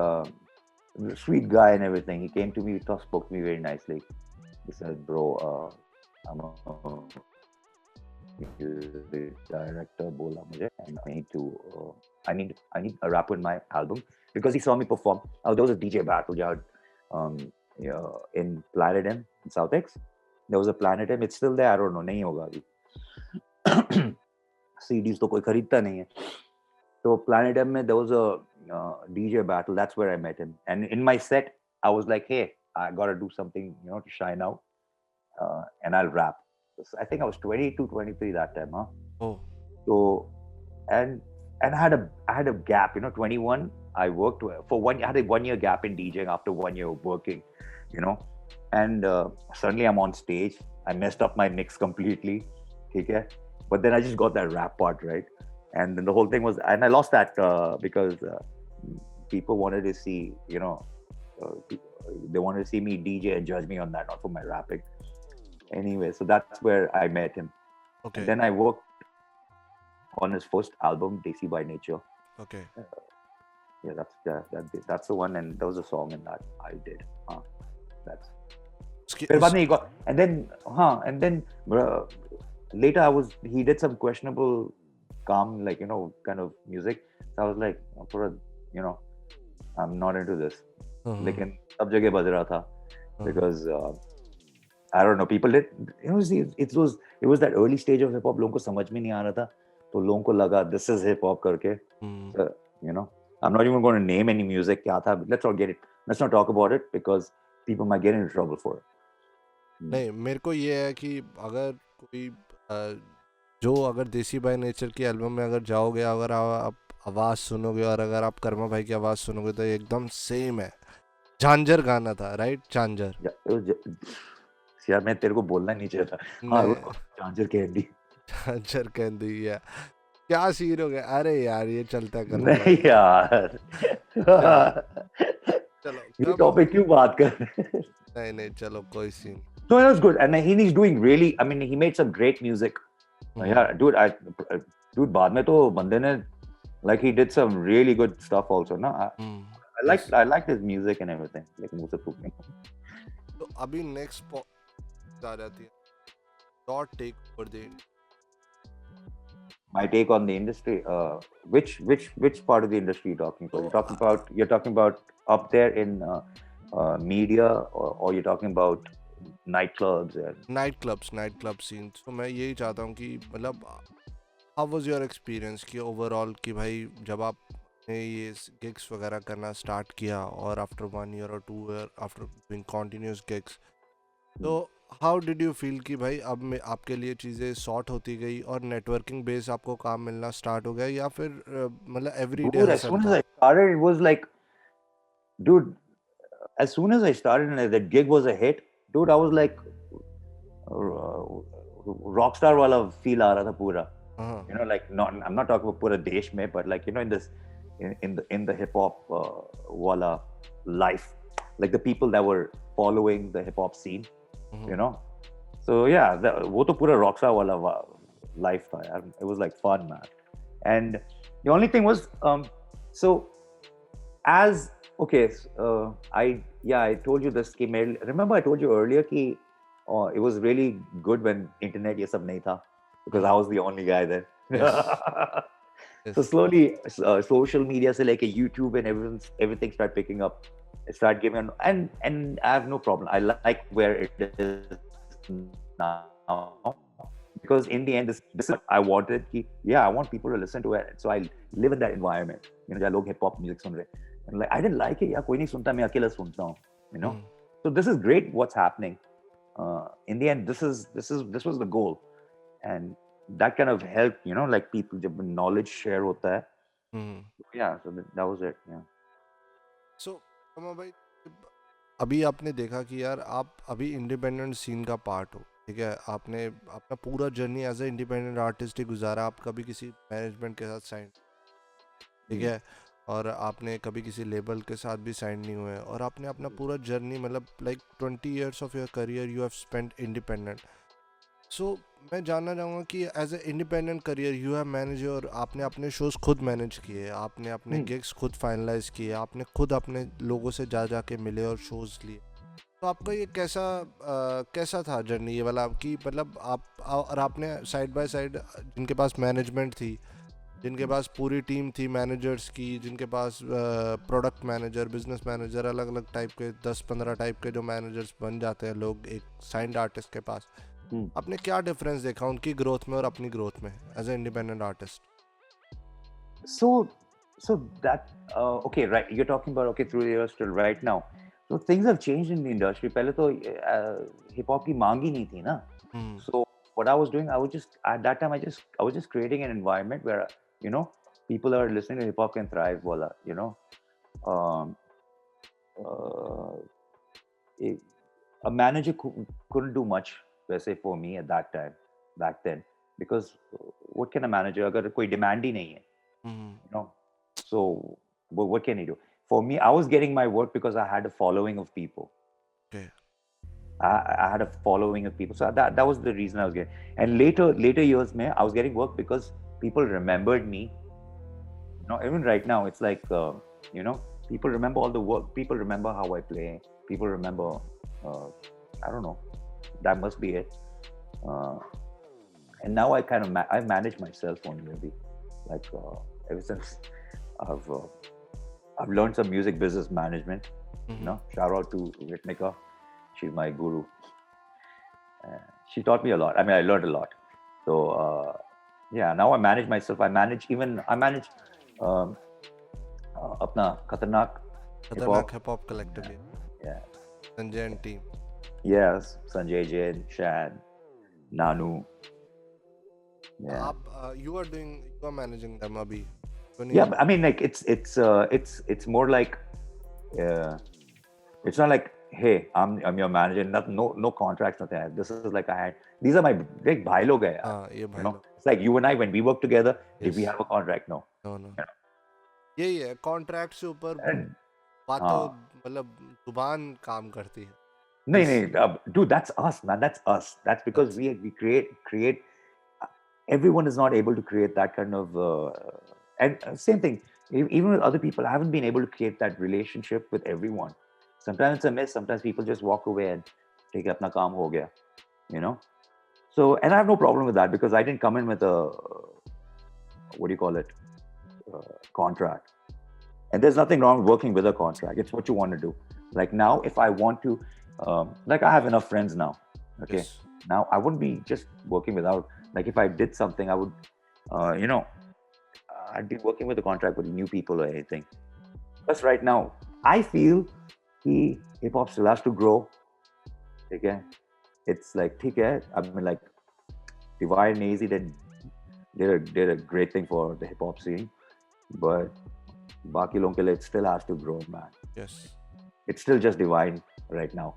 sweet guy and everything. He came to me, spoke to me very nicely. He said, bro, I'm a director, bola mujhe, and I need a rapper in my album, because he saw me perform. There was a DJ battle in Planet M in South X. There was a Planet M. It's still there. I don't know. नहीं होगा अभी. CDs तो कोई खरीदता नहीं है. So Planet M में there was a DJ battle. That's where I met him. And in my set, I was like, hey, I got to do something, to shine out, and I'll rap. So I think I was 22, 23 that time, huh? Oh, So and I had a gap, 21. I worked for one. I had a 1 year gap in DJing after 1 year of working, you know, and suddenly I'm on stage. I messed up my mix completely, okay, but then I just got that rap part right, and then the whole thing was, and I lost that because people wanted to see, they wanted to see me DJ and judge me on that, not for my rapping. Anyway, so that's where I met him, and okay, then I worked on his first album, Desi by Nature. okay. Yeah, that's the one, and there was a song in that I did. That's उसकी फिर बाद उस में he got, and then later he did some questionable calm, like, kind of music. So I was like, for a, you know I'm not into this. हाँ, लेकिन सब जगह बज रहा था हाँ, because I don't know, people did, see, it was that early stage of hip hop, लोगों को समझ में नहीं आ रहा था, तो लोगों को लगा this is hip hop करके. हम्म, So, I'm not even going to name any music क्या था. Let's not talk about it because people might get into trouble for it. नहीं मेरे को ये है कि अगर कोई अगर देसी बाय नेचर की एल्बम में अगर जाओगे, अगर आप आवाज़ सुनोगे और अगर आप कर्मा भाई की आवाज़ सुनोगे तो ये एकदम सेम है. झांझर गाना था, राइट? झांझर. यार मैं तेरे को बोलना नहीं चाहिए था. हाँ, नहीं. झांझर कैंडी. झांझर कहती है. क्या सीन हो गया? अरे यार ये चलता है कर्मा भाई. नहीं यार. चलो, चलो ये कम. टॉपिक क्यों बात कर रहे हैं? नहीं नहीं, चलो कोई scene. No, it was good, and he's doing really. I mean, he made some great music. Yeah, dude, बाद में तो बंदे ने, like, he did some really good stuff also. No, I Yes. liked his music and everything. Like, मुझसे पूछने. तो अभी next आ जाती है. Dot take over the. My take on the industry. Which part of the industry you're talking about? You're talking about up there in media, or you're talking about nightclubs and night club scene. तो मैं यही चाहता हूँ कि मतलब how was your experience कि overall कि भाई जब आपने ये गिग्स वगैरह करना स्टार्ट किया और आफ्टर 1 ईयर और 2 year after doing continuous gigs, तो हाउ डिड यू फील कि भाई अब में आपके लिए चीज़ें सॉर्ट होती गई और नेटवर्किंग बेस आपको काम मिलना स्टार्ट हो गया, या फिर मतलब every day dude, as hustle soon as था? I started, it was like, dude, as soon as I started and that gig was a hit, dude, I was like, rockstar wala feel aa raha tha pura. हाँ. Like, not, I'm not talking about pura desh mein, but like, in this, in the hip hop wala life, like the people that were following the hip hop scene, So yeah, वो तो पूरा rockstar wala life tha yaar. It was like fun, man. And the only thing was, so as okay, I told you this. Remember I told you earlier कि it was really good when internet ये सब नहीं था, because I was the only guy there. Yes. So slowly, social media से लेके YouTube and everything started picking up. It started giving, and I have no problem. I like where it is now, because in the end, this is what I wanted. I want people to listen to it. So I live in that environment. जहाँ लोग hip hop music सुन रहे. And like, I didn't like it. यार कोई नहीं सुनता, मैं अकेला सुनता हूँ. So this is great. What's happening? In the end, this was the goal, and that kind of helped. Like, people, जब knowledge share होता है. Yeah. So that was it. Yeah. सो कमा भाई, अभी आपने देखा कि यार आप अभी इंडिपेंडेंट सीन का पार्ट हो, ठीक है? आपने अपना पूरा journey as a independent artist ही गुजारा. आप कभी किसी मैनेजमेंट के साथ साइन, ठीक है, और आपने कभी किसी लेबल के साथ भी साइन नहीं हुए, और आपने अपना पूरा जर्नी मतलब like 20 years of your career you have spent independent. So मैं जानना चाहूँगा कि as a independent career you have manage, और आपने अपने शोज़ खुद मैनेज किए, आपने अपने गिग्स खुद फाइनलाइज किए, आपने खुद अपने लोगों से जा के मिले और शोज़ लिए. तो आपका ये कैसा था जर्नी ये वाला कि मतलब आप और आपने साइड बाय साइड जिनके पास मैनेजमेंट थी, जिनके पास पूरी टीम थी मैनेजर्स की, जिनके पास प्रोडक्ट मैनेजर, बिजनेस मैनेजर, अलग अलग टाइप के 10-15 टाइप के जो मैनेजर्स बन जाते हैं लोग एक साइंड आर्टिस्ट के पास, आपने क्या डिफरेंस देखा उनकी ग्रोथ में और अपनी ग्रोथ में as a independent artist? So that okay, right? You're talking about, okay, through the years till right now. So things have changed in the industry. पहले तो hip hop की मांग ही नहीं थी ना. So what I was doing, I was just at that time I was just creating an environment where people are listening to hip hop can thrive. Voila, um, uh, a, a manager couldn't do much, let's say, for me at that time back then, because what can a manager? अगर कोई demand ही नहीं है, so what can he do? For me, I was getting my work because I had a following of people. Okay. I had a following of people, so that was the reason I was getting. And later years, I was getting work because people remembered me. Even right now, it's like people remember all the work. People remember how I play. People remember. I don't know. That must be it. And now I kind of I manage myself only, maybe, like ever since I've learned some music business management. Shout out to Ritmika. She's my guru. She taught me a lot. I mean, I learned a lot. So yeah, now I manage myself. I manage अपना खतरनाक hip hop collective. Yeah. Sanjay and team. Yes, Sanjay, Jain, Shan, Nanu. Yeah. You are managing them abhi. Yeah, I mean, like it's more like it's not like, hey, I'm your manager. No contracts, nothing. This is like these are my big bhai log hai. It's like you and I when we work together. Yes. If we have a contract, no. यही है, contract से ऊपर बातों मतलब जुबान काम करती है. नहीं, dude, that's us, man. That's us. That's because we create. Everyone is not able to create that kind of, and same thing. Even with other people, I haven't been able to create that relationship with everyone. Sometimes it's a miss. Sometimes people just walk away and take apna kaam ho gaya, So, and I have no problem with that because I didn't come in with a, what do you call it, contract. And there's nothing wrong working with a contract. It's what you want to do. Like now, if I want to, like I have enough friends now. Okay. Yes. Now I wouldn't be just working without, like if I did something, I would, I'd be working with a contract with new people or anything. Plus right now, I feel hip hop still has to grow. Okay. It's like, I mean, like Divine and AZ did a great thing for the hip hop scene, but Baki लोगों के लिए it still has to grow, man. Yes. It's still just Divine right now.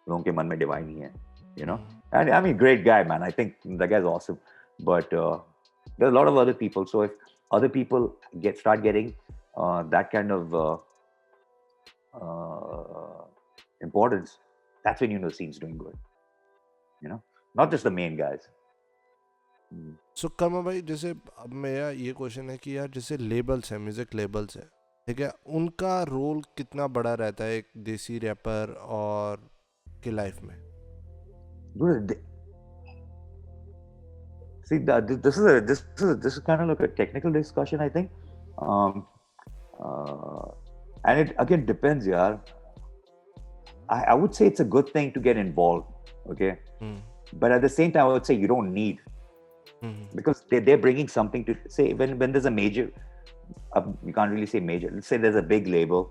लोगों के मन में Divine ही है, And I mean, great guy, man. I think that guy's awesome. But there's a lot of other people. So if other people start getting that kind of importance, that's when the scene's doing good. Not just the main guys. So Karma भाई, जैसे अब मेरा ये question है कि यार जैसे labels है, म्यूजिक लेबल्स है, ठीक है, उनका रोल कितना बड़ा रहता है एक देसी रैपर और के लाइफ में? See, this is kind of like a technical discussion, I think, and it again depends, yaar. I would say it's a good thing to get involved, okay, but at the same time, I would say you don't need. Because they're bringing something to say when there's a major, you can't really say major. Let's say there's a big label,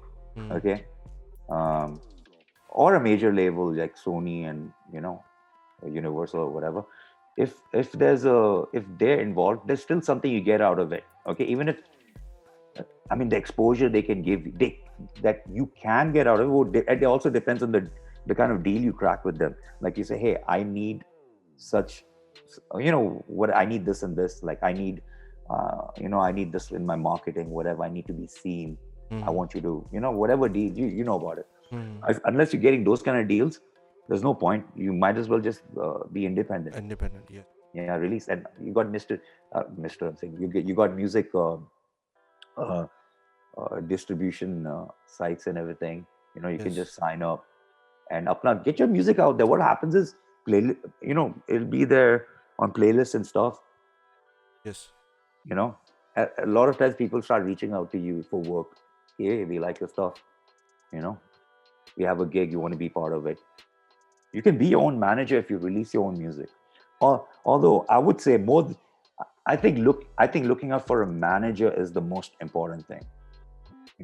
okay, or a major label like Sony and Universal or whatever. If they're involved, there's still something you get out of it, okay. Even if the exposure they can give, that you can get out of it. It also depends on the kind of deal you crack with them. Like you say, hey, I need such. What I need this and this, like I need I need this in my marketing, whatever. I need to be seen. I want you to whatever deal you know about it. Unless you're getting those kind of deals, there's no point. You might as well just be independent. Yeah, release. And you got I'm saying you got music distribution sites and everything. You can just sign up and get your music out there. What happens is it'll be there on playlists and stuff. Yes. A lot of times people start reaching out to you for work. Hey, we like your stuff. We have a gig, you want to be part of it. You can be your own manager if you release your own music. Although I would say I think looking out for a manager is the most important thing.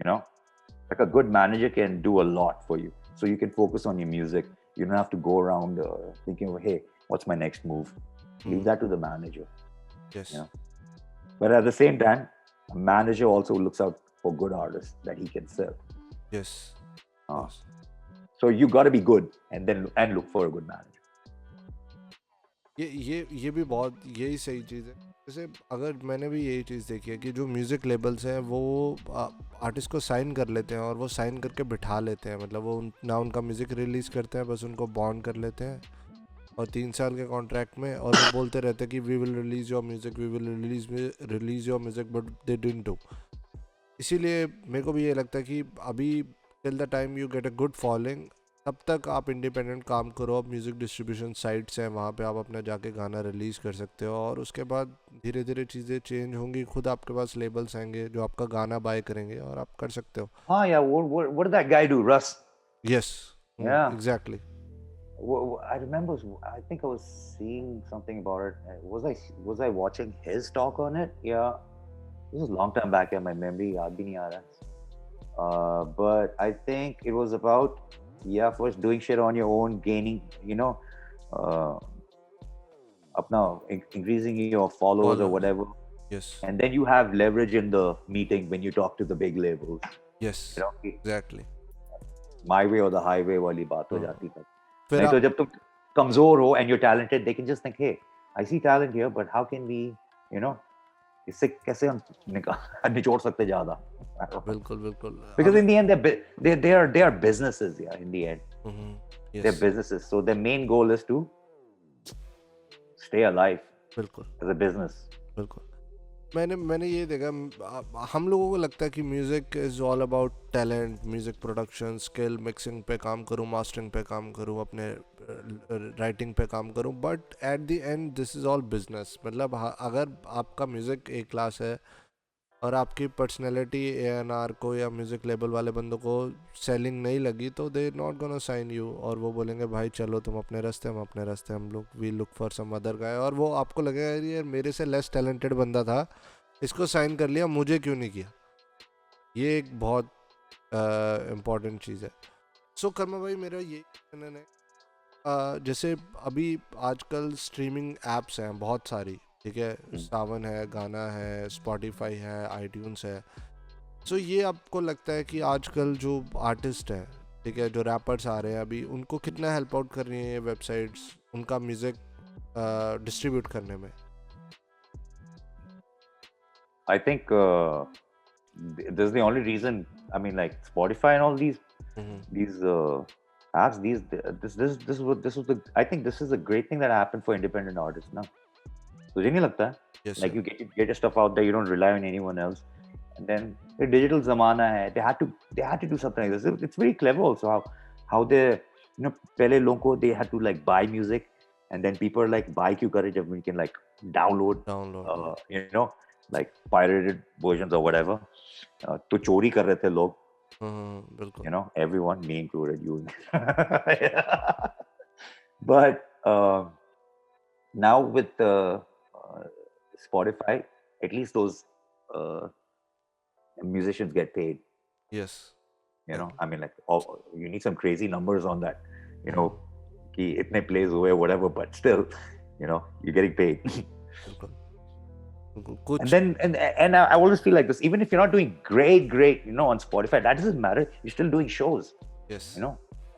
Like a good manager can do a lot for you. so you can focus on your music. You don't have to go around thinking, hey, what's my next move? Leave that to the manager. Yes. You know? But at the same time, a manager also looks out for good artists that he can sell. Yes. Yes. So you got to be good and look for a good manager. ये भी बहुत यही सही चीज़ है. जैसे अगर मैंने भी यही चीज़ देखी है कि जो म्यूज़िक लेबल्स हैं वो आर्टिस्ट को साइन कर लेते हैं और वो साइन करके बिठा लेते हैं. मतलब वो ना उनका म्यूज़िक रिलीज़ करते हैं, बस उनको बॉन्ड कर लेते हैं और 3 साल के कॉन्ट्रैक्ट में, और वो बोलते रहते हैं कि we will release your music, we will release your music, but they didn't do. इसीलिए मेरे को भी ये लगता है कि अभी till the time you get a good following, तब तक आप इंडिपेंडेंट काम करो. अब म्यूज़िक डिस्ट्रीब्यूशन साइट्स हैं, वहाँ पे आप अपना जाके गाना रिलीज़ कर सकते हो, और उसके बाद धीरे धीरे चीज़ें चेंज होंगी. खुद आपके पास लेबल्स आएंगे जो आपका गाना बाय करेंगे और आप कर सकते हो. हाँ यार, what did that guy do, Russ? Yes. Yeah. Exactly. I remember, I think I was seeing something about it. Was I watching his talk on it? Yeah. This was a long time back, and my memory yaad bhi nahi aa raha. But I think it was about, first doing shit on your own, gaining, increasing your followers or whatever. Yes. And then you have leverage in the meeting when you talk to the big labels. Yes. Exactly. My way or the highway वाली बात हो जाती है. फिर नहीं तो जब तुम कमजोर हो and you're talented, they can just think, hey, I see talent here, but how can we, इससे कैसे हम निचोड़ सकते ज्यादा? बिल्कुल. Because in the end, they are businesses, in the end. Yes. They're businesses. So their main goal is to stay alive. बिल्कुल. As a business. बिल्कुल. मैंने ये देखा, हम लोगों को लगता है कि music is all about talent, music production, skill, mixing पे काम करूँ, मास्टरिंग पे काम करूँ, अपने राइटिंग पे काम करूँ, but at the end this is all business. मतलब अगर आपका म्यूज़िक ए क्लास है और आपकी पर्सनैलिटी A&R को या म्यूज़िक लेबल वाले बंदों को सेलिंग नहीं लगी, तो they not gonna sign you, और वो बोलेंगे भाई चलो तुम अपने रास्ते, हम अपने रास्ते, हम लोग we look for some other guy. और वो आपको लगेगा यार मेरे से लेस टैलेंटेड बंदा था, इसको साइन कर लिया, मुझे क्यों नहीं किया. ये एक बहुत इम्पॉर्टेंट चीज़ है. सो कर्मा भाई, मेरा ये क्वेश्चन है, जैसे अभी आजकल स्ट्रीमिंग एप्स हैं बहुत सारी, ठीक है, सावन है, गाना है, स्पॉटिफाई है, आईट्यून्स है. सो ये आपको लगता है कि आजकल जो आर्टिस्ट हैं, ठीक है, जो रैपर्स आ रहे हैं अभी, उनको कितना हेल्प आउट कर रही हैं ये वेबसाइट्स उनका म्यूज़िक डिस्ट्रीब्यूट करने में? I think this is the only reason. I mean, like Spotify and all these apps. This was the. I think this is a great thing that happened for independent artists now. तुझे नहीं लगता? Yes, like sir. you get your stuff out there. You don't rely on anyone else. And then the digital zamana hai. They had to do something like this. It's very clever also how they पहले लोगों को they had to like buy music, and then people are like buy क्यों करे जब we can like download. Like pirated versions or whatever. तो चोरी कर रहे थे लोग. बिल्कुल. Everyone, me included, you. But now with Spotify, at least those musicians get paid. Yes. I mean, like, you need some crazy numbers on that. कि इतने plays हुए, whatever, but still, you're getting paid. And then and I always feel like this, even if you're not doing great on Spotify, that doesn't matter, you're still doing shows. Yes.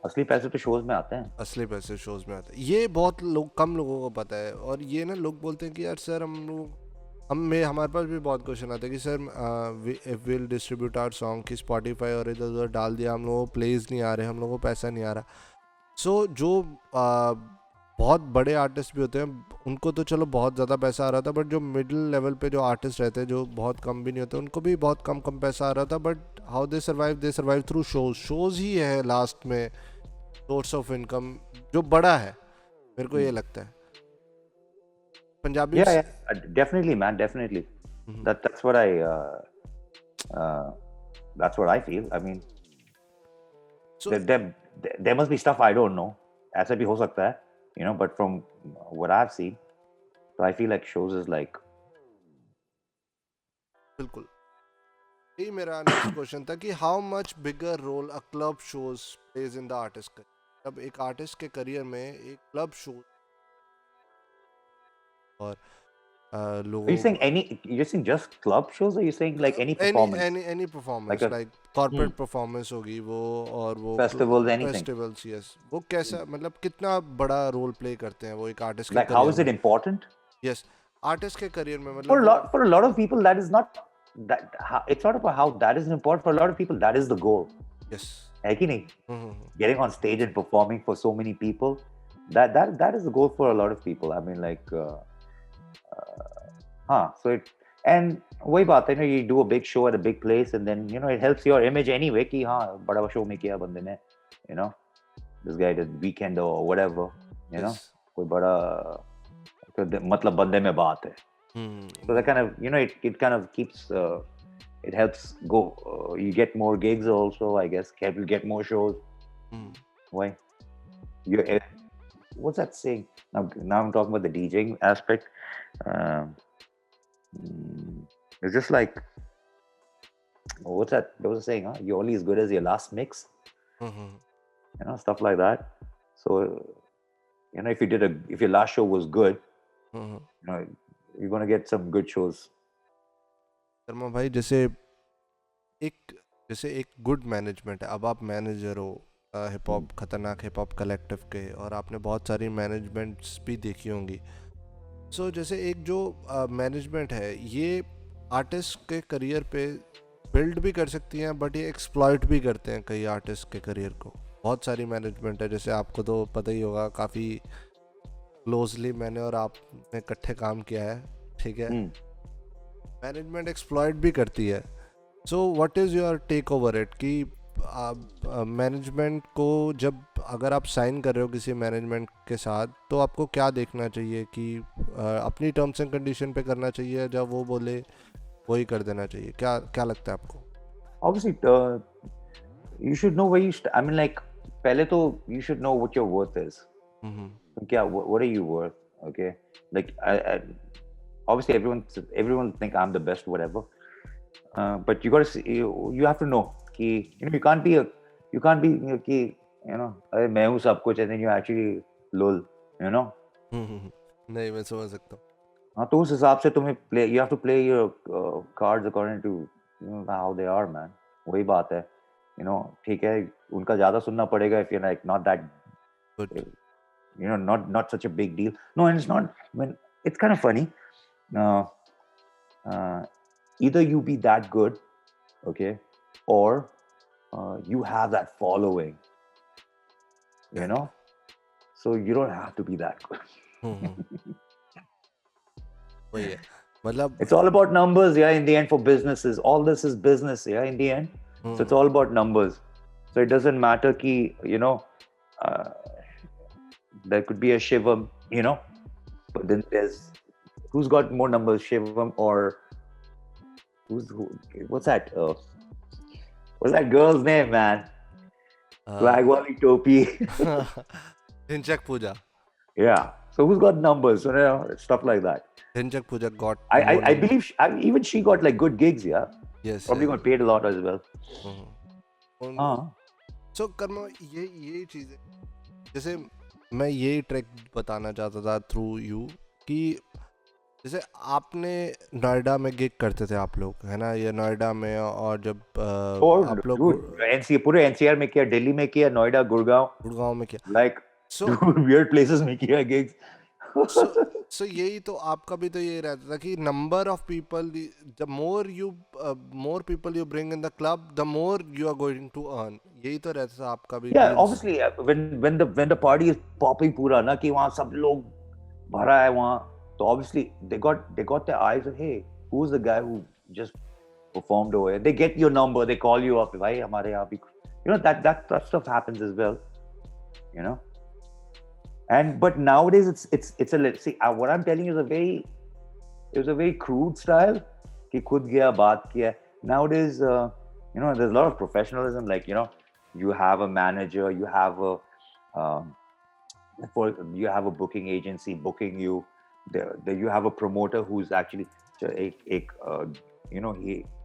असली पैसे तो shows में आते हैं. असली पैसे shows में आते हैं. ये बहुत कम लोगों को पता है. और ये ना लोग बोलते हैं कि यार सर हमारे पास भी बहुत क्वेश्चन आते हैं कि sir if will distribute our song की Spotify और इधर उधर डाल दिया, हम लोगों को प्लेज नहीं आ रहे, हम लोगों को पैसा नहीं आ रहा. सो जो बहुत बड़े आर्टिस्ट भी होते हैं उनको तो चलो बहुत ज़्यादा पैसा आ रहा था, बट जो मिडिल लेवल पे जो आर्टिस्ट रहते हैं जो बहुत कम भी नहीं होते, उनको भी बहुत कम पैसा आ रहा था. But how they survive through shows ही है लास्ट में सोर्स ऑफ इनकम जो बड़ा है, मेरे को ये लगता है. Punjabi. Definitely, man, definitely. That's what I feel. I mean, so there must be stuff I don't know. ऐसा भी हो सकता है. But from what I've seen, so I feel like shows is like. बिल्कुल. यही मेरा नेक्स्ट क्वेश्चन था कि how much bigger role a club shows plays in the artist career. अब एक आर्टिस्ट के करियर में एक क्लब शो और Are you लोगों saying any? You're saying just club shows, or are you saying like any any performance, any any like performance a like hmm, corporate performance होगी वो, और वो festivals, anything? फेस्टिवल्स, यस, वो कैसा मतलब कितना बड़ा रोल प्ले करते हैं वो एक आर्टिस्ट के Like how career is it में? important? यस, आर्टिस्ट के करियर में For मतलब a वो lot, for a lot of people, that is not that. It's not about how that is important. For a lot of people, that is the goal. Yes. है कि नहीं? Getting on stage and performing for so many people, that is the goal for a lot of people. I mean, like, so it, and वही बात है ना, you do a big show at a big place, and then it helps your image anyway कि हाँ बड़ा show में किया बंदे ने, you know, this guy did Weekend or whatever, yes. कोई बड़ा मतलब बंदे में बात है. So that kind of, it kind of keeps, it helps go. You get more gigs also, I guess. Will get more shows. Why? You what's that saying? Now I'm talking about the DJing aspect. Um, it's just like what's that? There was a saying, huh? You're only as good as your last mix. Stuff like that. So if your last show was good, you're gonna get some good shows. Sharma भाई, जैसे एक good management है। अब आप manager हो hip hop, खतरनाक hip hop collective के, और आपने बहुत सारी मैनेजमेंट्स भी देखी होंगी। सो जैसे एक जो मैनेजमेंट है ये आर्टिस्ट के करियर पे बिल्ड भी कर सकती हैं, बट ये एक्सप्लॉइट भी करते हैं कई आर्टिस्ट के करियर को। बहुत सारी मैनेजमेंट है, जैसे आपको तो पता ही होगा, काफ़ी क्लोजली मैंने और आपने इकट्ठे काम किया है, ठीक है। मैनेजमेंट एक्सप्लॉइट भी करती है। So what is your take over it कि मैनेजमेंट को जब अगर आप साइन कर रहे हो किसी मैनेजमेंट के साथ, तो आपको क्या देखना चाहिए कि अपनी टर्म्स एंड कंडीशन पे करना चाहिए, जब वो बोले वही कर देना चाहिए? क्या क्या लगता है आपको? Obviously, you should know where I mean, like, पहले तो you should know what your worth is. क्या, what are you worth? Okay, like, obviously everyone think I'm the best, whatever. But you gotta see, you have to know कि you can't be कि अरे मैं हूँ सब कुछ, and then you actually lol, नहीं, मैं समझ सकता हूँ। हाँ, तो उस हिसाब से तुम्हें you have to play your cards according to how they are, man. वही बात है, ठीक है, उनका ज्यादा सुनना पड़ेगा if you're like not that, Good. not such a big deal. No, and it's not. I mean, it's kind of funny. Either you be that good, okay, or you have that following, so you don't have to be that good. वही है मतलब It's all about numbers, yeah. In the end, for businesses, all this is business, yeah. In the end, so it's all about numbers. So it doesn't matter ki, there could be a Shivam, but then there's who's got more numbers, Shivam or what's that? What's that girl's name, man? Flag wali topi. Dhinchak Pooja. Yeah. So who's got numbers? Stuff like that. Dhinchak Pooja got I believe even she got like good gigs, yeah. Yes. Probably got paid a lot as well. So Karma, ये चीज़ है, जैसे मैं ये track बताना चाहता था through you कि जैसे आपने नोएडा में गिग करते थे आप लोग, है ना, ये नोएडा में, और जब आप लोग पूरे एनसीआर में किया, दिल्ली में किया, नोएडा, गुड़गांव में किया, like weird places में किया gigs. So यही तो आपका भी तो ये रहता था कि number of people, the more people you bring in the club, the more you are going to earn. यही तो रहता था आपका भी। Yeah, obviously, when the party is popping पूरा ना, कि वहाँ सब लोग भरा है वहाँ, तो obviously they got their eyes on, hey, who's the guy who just performed over here? They get your number, they call you up, भाई हमारे यहाँ भी, that stuff happens as well, but nowadays it's a, let's see, what I'm telling you is a very crude style कि खुद गया बात किया. Nowadays there's a lot of professionalism, like you have a manager, you have a booking agency booking you, there you have a promoter who's actually he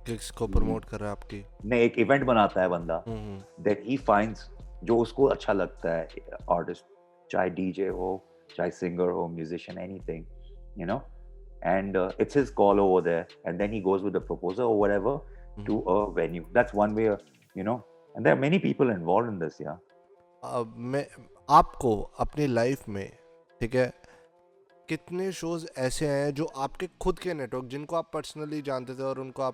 gigs को promote कर रहा है आपकी। ने एक इवेंट बनाता है बंदा, हम्म then he finds जो उसको अच्छा लगता है आर्टिस्ट, चाहे डीजे हो, चाहे सिंगर हो, musician, anything, you know, and it's his call over there, and then he goes with the proposal or whatever to a venue. That's one way, you know, and there are many people involved in this, yeah. अब मैं आपको अपनी life में, ठीक है, कितने shows ऐसे हैं जो आपके खुद के नेटवर्क जिनको आप पर्सनली जानते थे और उनको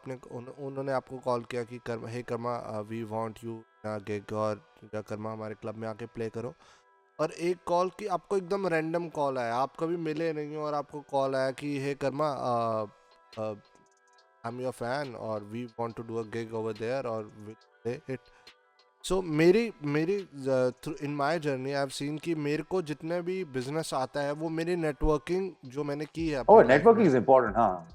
उन्होंने आपको कॉल किया कि hey Karma, we want you gig, और या कर्मा हमारे क्लब में आके प्ले करो, और एक कॉल की आपको एकदम रैंडम कॉल आया, आप कभी मिले नहीं हो और आपको कॉल आया कि hey Karma, I am your fan और we want to do a gig over there और इट। सो मेरी मेरी in my journey I have seen कि मेरे को जितने भी बिजनेस आता है वो मेरी नेटवर्किंग जो मैंने की है Oh, अपनी लाइफ networking में। is important, हाँ.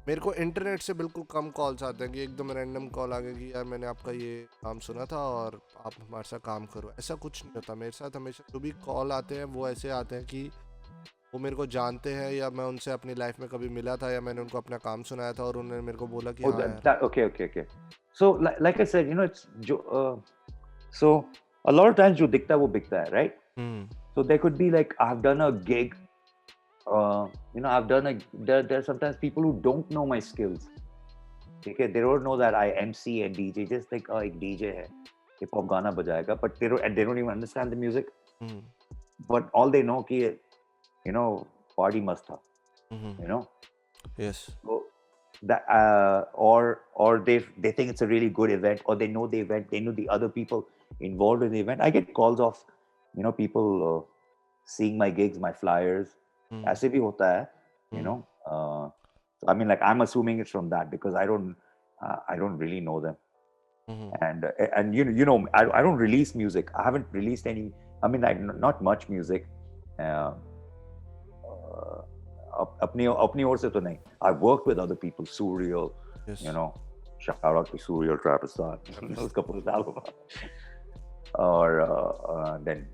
मेरे को इंटरनेट से बिल्कुल कम कॉल्स आते हैं कि एकदम रैंडम कॉल आ गया कि यार मैंने आपका ये काम सुना था और आप हमारे साथ काम करो, ऐसा कुछ नहीं होता मेरे साथ। हमेशा जो भी कॉल आते हैं वो ऐसे आते हैं कि वो मेरे को जानते हैं, या मैं उनसे अपनी लाइफ में कभी मिला था, या मैंने उनको अपना काम सुनाया था और उन्होंने मेरे को बोला कि Oh, हाँ यार। okay. So, like I said, you know, it's so a lot of times जो दिखता है वो बिकता है, right? So there could be like I've done a gig, you know, there are sometimes people who don't know my skills. Okay, they don't know that I MC and DJ, just like एक DJ है, hip hop गाना बजाएगा, but they don't even understand the music. But all they know कि you know party must था, you know. Yes. So that or they think it's a really good event, or they know the event, they know the other people involved in the event. I get calls of, you know, people seeing my gigs, my flyers. ऐसे भी होता है, you know. So I mean, like, I'm assuming it's from that because I don't really know them. And you know, I don't release music. I haven't released any. I mean, like, not much music. अपनी ओर से तो नहीं. I've worked with other people, Surreal, Yes. you know, shout out to Surreal, Trapistan, उसका पूरा album, or then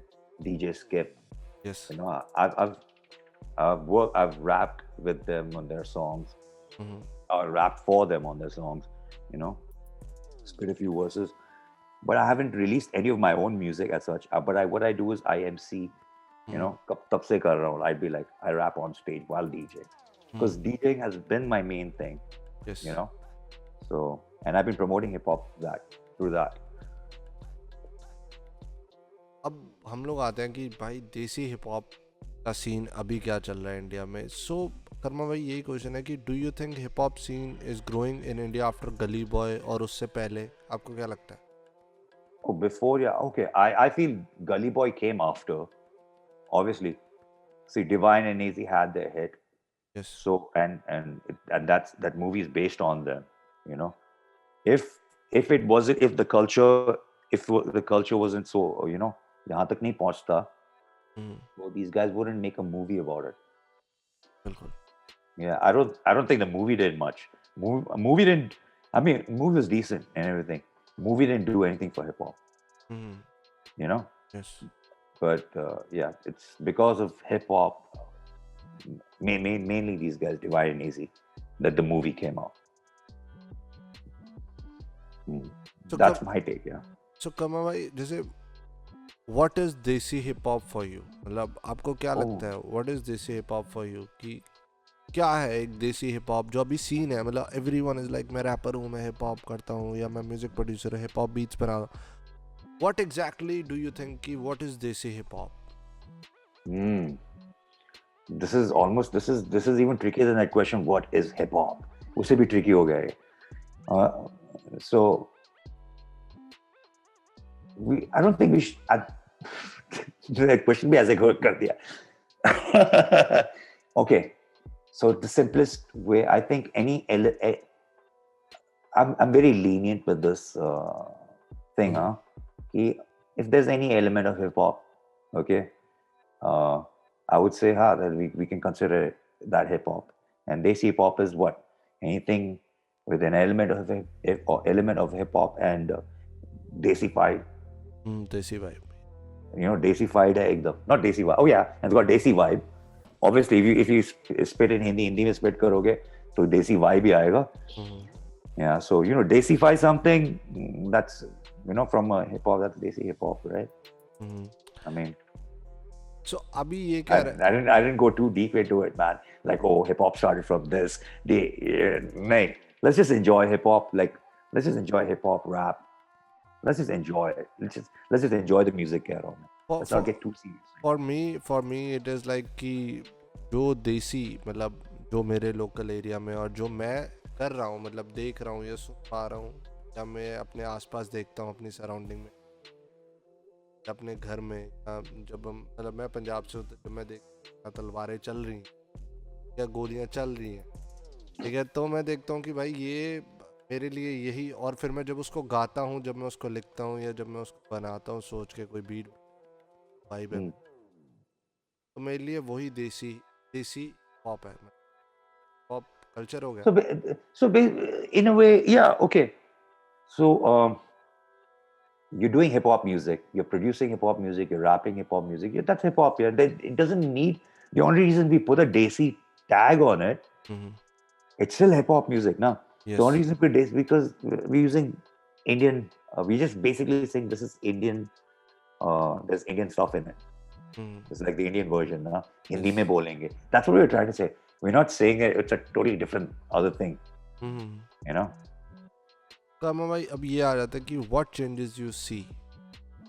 DJ Skip. Yes. You know, I've rapped with them on their songs, or rapped for them on their songs, you know, spit a few verses, but I haven't released any of my own music as such. But what I do is I MC. You know, तब से कर रहा हूँ. I'd be like, I rap on stage while DJing, because DJing has been my main thing. Yes. You know, so, and I've been promoting hip hop through that. अब हम लोग आते हैं कि भाई देसी हिप हॉप का सीन अभी क्या चल रहा है इंडिया में। सो कर्मा भाई, यही क्वेश्चन है कि do you think hip hop scene is growing in India after Gully Boy, और उससे पहले आपको क्या लगता है? Oh, before, yeah, okay. I feel Gully Boy came after. Obviously, see, Divine and Easy had their hit. Yes. So and that movie is based on them. You know, if the culture wasn't so, you know, यहाँ तक नहीं पहुँचता, so these guys wouldn't make a movie about it. बिल्कुल. Yeah, I don't think the movie did much. Movie didn't. I mean, movie was decent and everything. Movie didn't do anything for hip hop. You know. Yes. But yeah, it's because of hip hop, mainly these guys, Divide and Easy, that the movie came out. So that's my take, yeah. So Karma भाई, जैसे what is देसी hip hop for you? मतलब आपको क्या लगता है what is देसी hip hop for you? कि क्या है एक देसी हिप हॉप जो अभी सीन है? मतलब एवरीवन इज लाइक मैं रैपर हूँ, मैं हिप हॉप करता हूँ, या मैं म्यूजिक प्रोड्यूसर हूँ, हिप हॉप बीट्स पर आ। What exactly do you think कि what is desi hip hop? This is even trickier than that question. What is hip hop? उससे भी tricky हो गया है. So I don't think we should. that question भी ऐसे कर दिया. Okay, so the simplest way, I think I'm very lenient with this thing, huh? If there's any element of hip hop, okay, I would say that we can consider that hip hop. And desi hip hop is what? Anything with an element of hip hop and desified. Desi vibe. You know, desified है एकदम. Not desi vibe. Oh yeah, it's got desi vibe. Obviously, if you spit in Hindi में spit करोगे, तो देसी vibe ही आएगा. Yeah, so desify something that's from a hip hop, that's desi hip hop, right? I mean, So अभी ये I, क्या I didn't go too deep into it, man. Like, oh, hip hop started from this. Mate, let's just enjoy hip hop. Like, let's just enjoy hip hop rap. Let's just enjoy it. Let's just enjoy the music, Karo. for, Let's not for, get too serious. for me it is like कि जो देसी मतलब जो मेरे local area में और जो मैं कर रहा हूँ मतलब देख रहा हूँ या सुन पा रहा हूँ या मैं अपने आसपास देखता हूँ अपनी सराउंडिंग में अपने घर में या जब हम मतलब मैं पंजाब से हूँ तो जब मैं देखता तलवारें चल रही हैं या गोलियाँ चल रही हैं ठीक है तो मैं देखता हूँ कि भाई ये मेरे लिए यही और फिर मैं जब उसको गाता हूँ जब मैं उसको लिखता हूँ या जब मैं उसको बनाता हूँ सोच के कोई बीट वाइब है तो मेरे लिए वही देसी पॉप है पॉप कल्चर हो गया In a way, yeah, okay. So, you're doing hip hop music, you're producing hip hop music, you're rapping hip hop music. Yeah, that's hip hop. Yeah, it doesn't need. The only reason we put a desi tag on it, it's still hip hop music. Now, the only reason we desi because we're using Indian. We just basically saying this is Indian. There's Indian stuff in it. It's like the Indian version. Na? Hindi mein bolenge. That's what we're trying to say. We're not saying it's a totally different other thing. कामा भाई अब ये आ जाता है कि what changes you see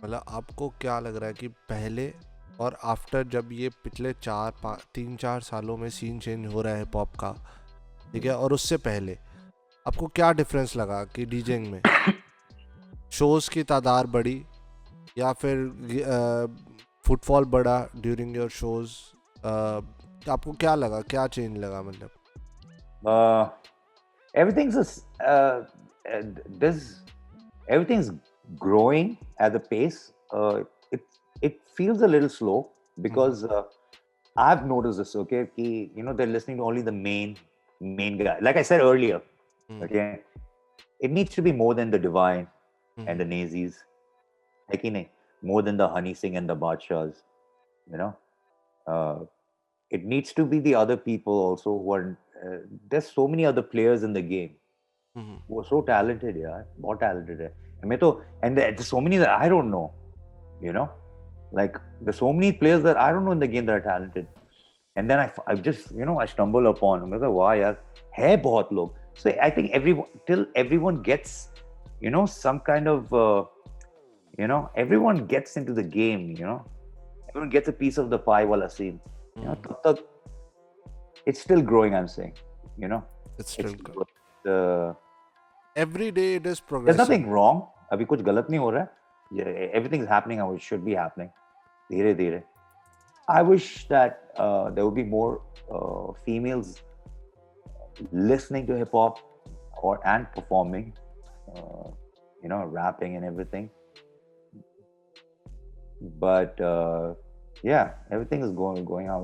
मतलब आपको क्या लग रहा है कि पहले और आफ्टर जब ये पिछले 3-4 सालों में सीन चेंज हो रहा है पॉप का ठीक है और उससे पहले आपको क्या डिफरेंस लगा कि डीजेइंग में शोज की तादाद बढ़ी या फिर फुटफॉल बढ़ा ड्यूरिंग योर शोज आपको क्या लगा क्या चेंज लगा मतलब everything's growing at the pace. It feels a little slow because I've noticed this. Okay, they're listening to only the main guy. Like I said earlier, okay, it needs to be more than the Divine and the Nazis. Like, more than the Honey Singh and the Badshahs. It needs to be the other people also who are. There's so many other players in the game. Who are so talented, yeah, more talented. And there's so many that I don't know. Like there's so many players that I don't know in the game that are talented. And then I just I stumble upon. I'm like, wow, yeah, hai bahut log. So I think everyone gets some kind of everyone gets into the game. Everyone gets a piece of the pie wala scene. It's still growing. I'm saying. It's still growing. Every day it is progressing. There's nothing wrong. अभी कुछ गलत नहीं हो रहा है. Everything's happening how it should be happening. धीरे धीरे. I wish that there would be more females listening to hip hop and performing, rapping and everything. But yeah, everything is going how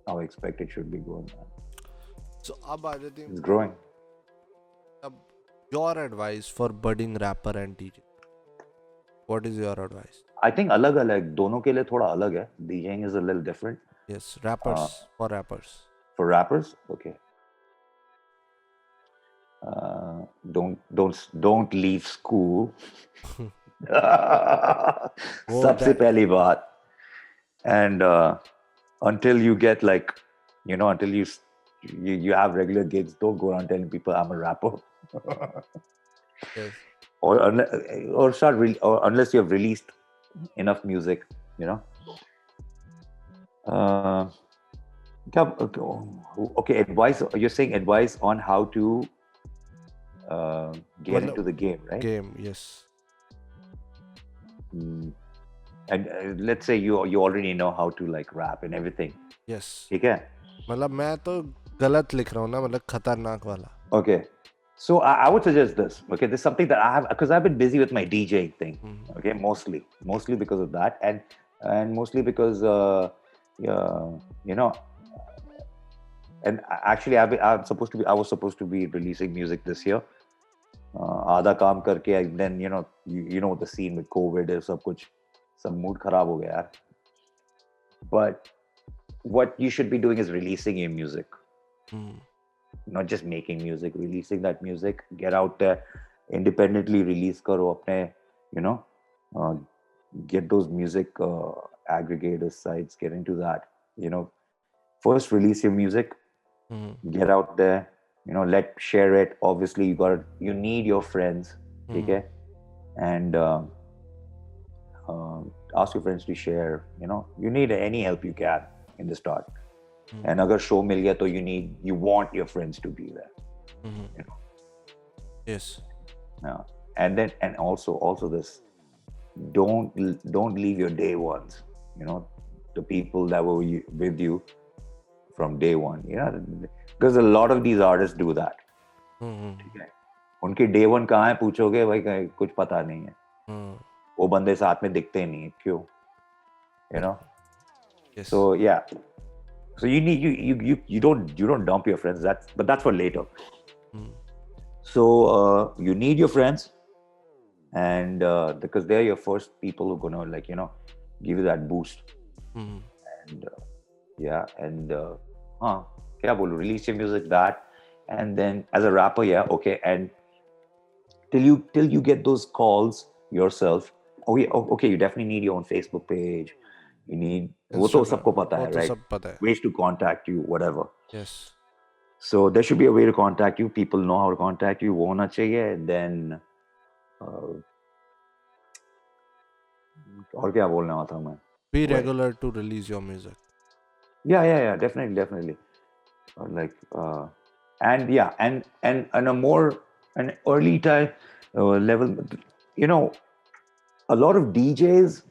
I expect it should be going. So अब आ जाती है. It's growing. Your advice for budding rapper and DJ. What is your advice? I think अलग दोनों के लिए थोड़ा अलग है. DJing is a little different. Yes, rappers for rappers. For rappers, okay. Don't leave school. सबसे पहली बात. And until you get until you have regular gigs, don't go around telling people I'm a rapper. Yes. Or unless you have released enough music, okay, advice. You're saying advice on how to get into the game, right? Game, yes. And let's say you already know how to rap and everything. Yes. ठीक है? मतलब मैं तो गलत लिख रहा हूँ ना मतलब खतरनाक वाला. Okay. So I would suggest this. Okay, this is something that I have because I've been busy with my DJing thing. Okay, mostly because of that, and mostly because and actually I was supposed to be releasing music this year. आधा काम करके and then you know the scene with COVID and सब mood खराब हो गया यार. But what you should be doing is releasing your music. not just making music, releasing that music, get out there, independently release karo apne, you know, uh, get those music aggregator sites, get into that, you know, first release your music, get out there, you know, share it. Obviously you need your friends, okay, and ask your friends to share, you know, you need any help you can in the start. And agar show mil gaya, to you want your friends to be there, you know. Yes. Yeah. And also this, don't leave your day ones, you know, the people that were with you from day one, you know, because a lot of these artists do that. ठीक है, उनके day one कहाँ है पूछोगे भाई, कुछ पता नहीं है, वो बंदे साथ में दिखते नहीं है, क्यों, you know. Yes. So yeah, so you don't dump your friends, but that's for later. So you need your friends, and because they're your first people who are gonna, like, you know, give you that boost. And yeah, and kya bolu, release your music, that, and then as a rapper, yeah, okay, and till you get those calls yourself. Oh yeah, okay, you definitely need your own Facebook page. You need, वो तो सबको पता है, right? Ways to contact you, whatever. Yes. So there should be a way to contact you. People know how to contact you. वो होना चाहिए. And then और क्या बोलने वाला था मैं? Be regular to release your music. Yeah, definitely. Like and yeah, and a more an early time level. You know, a lot of DJs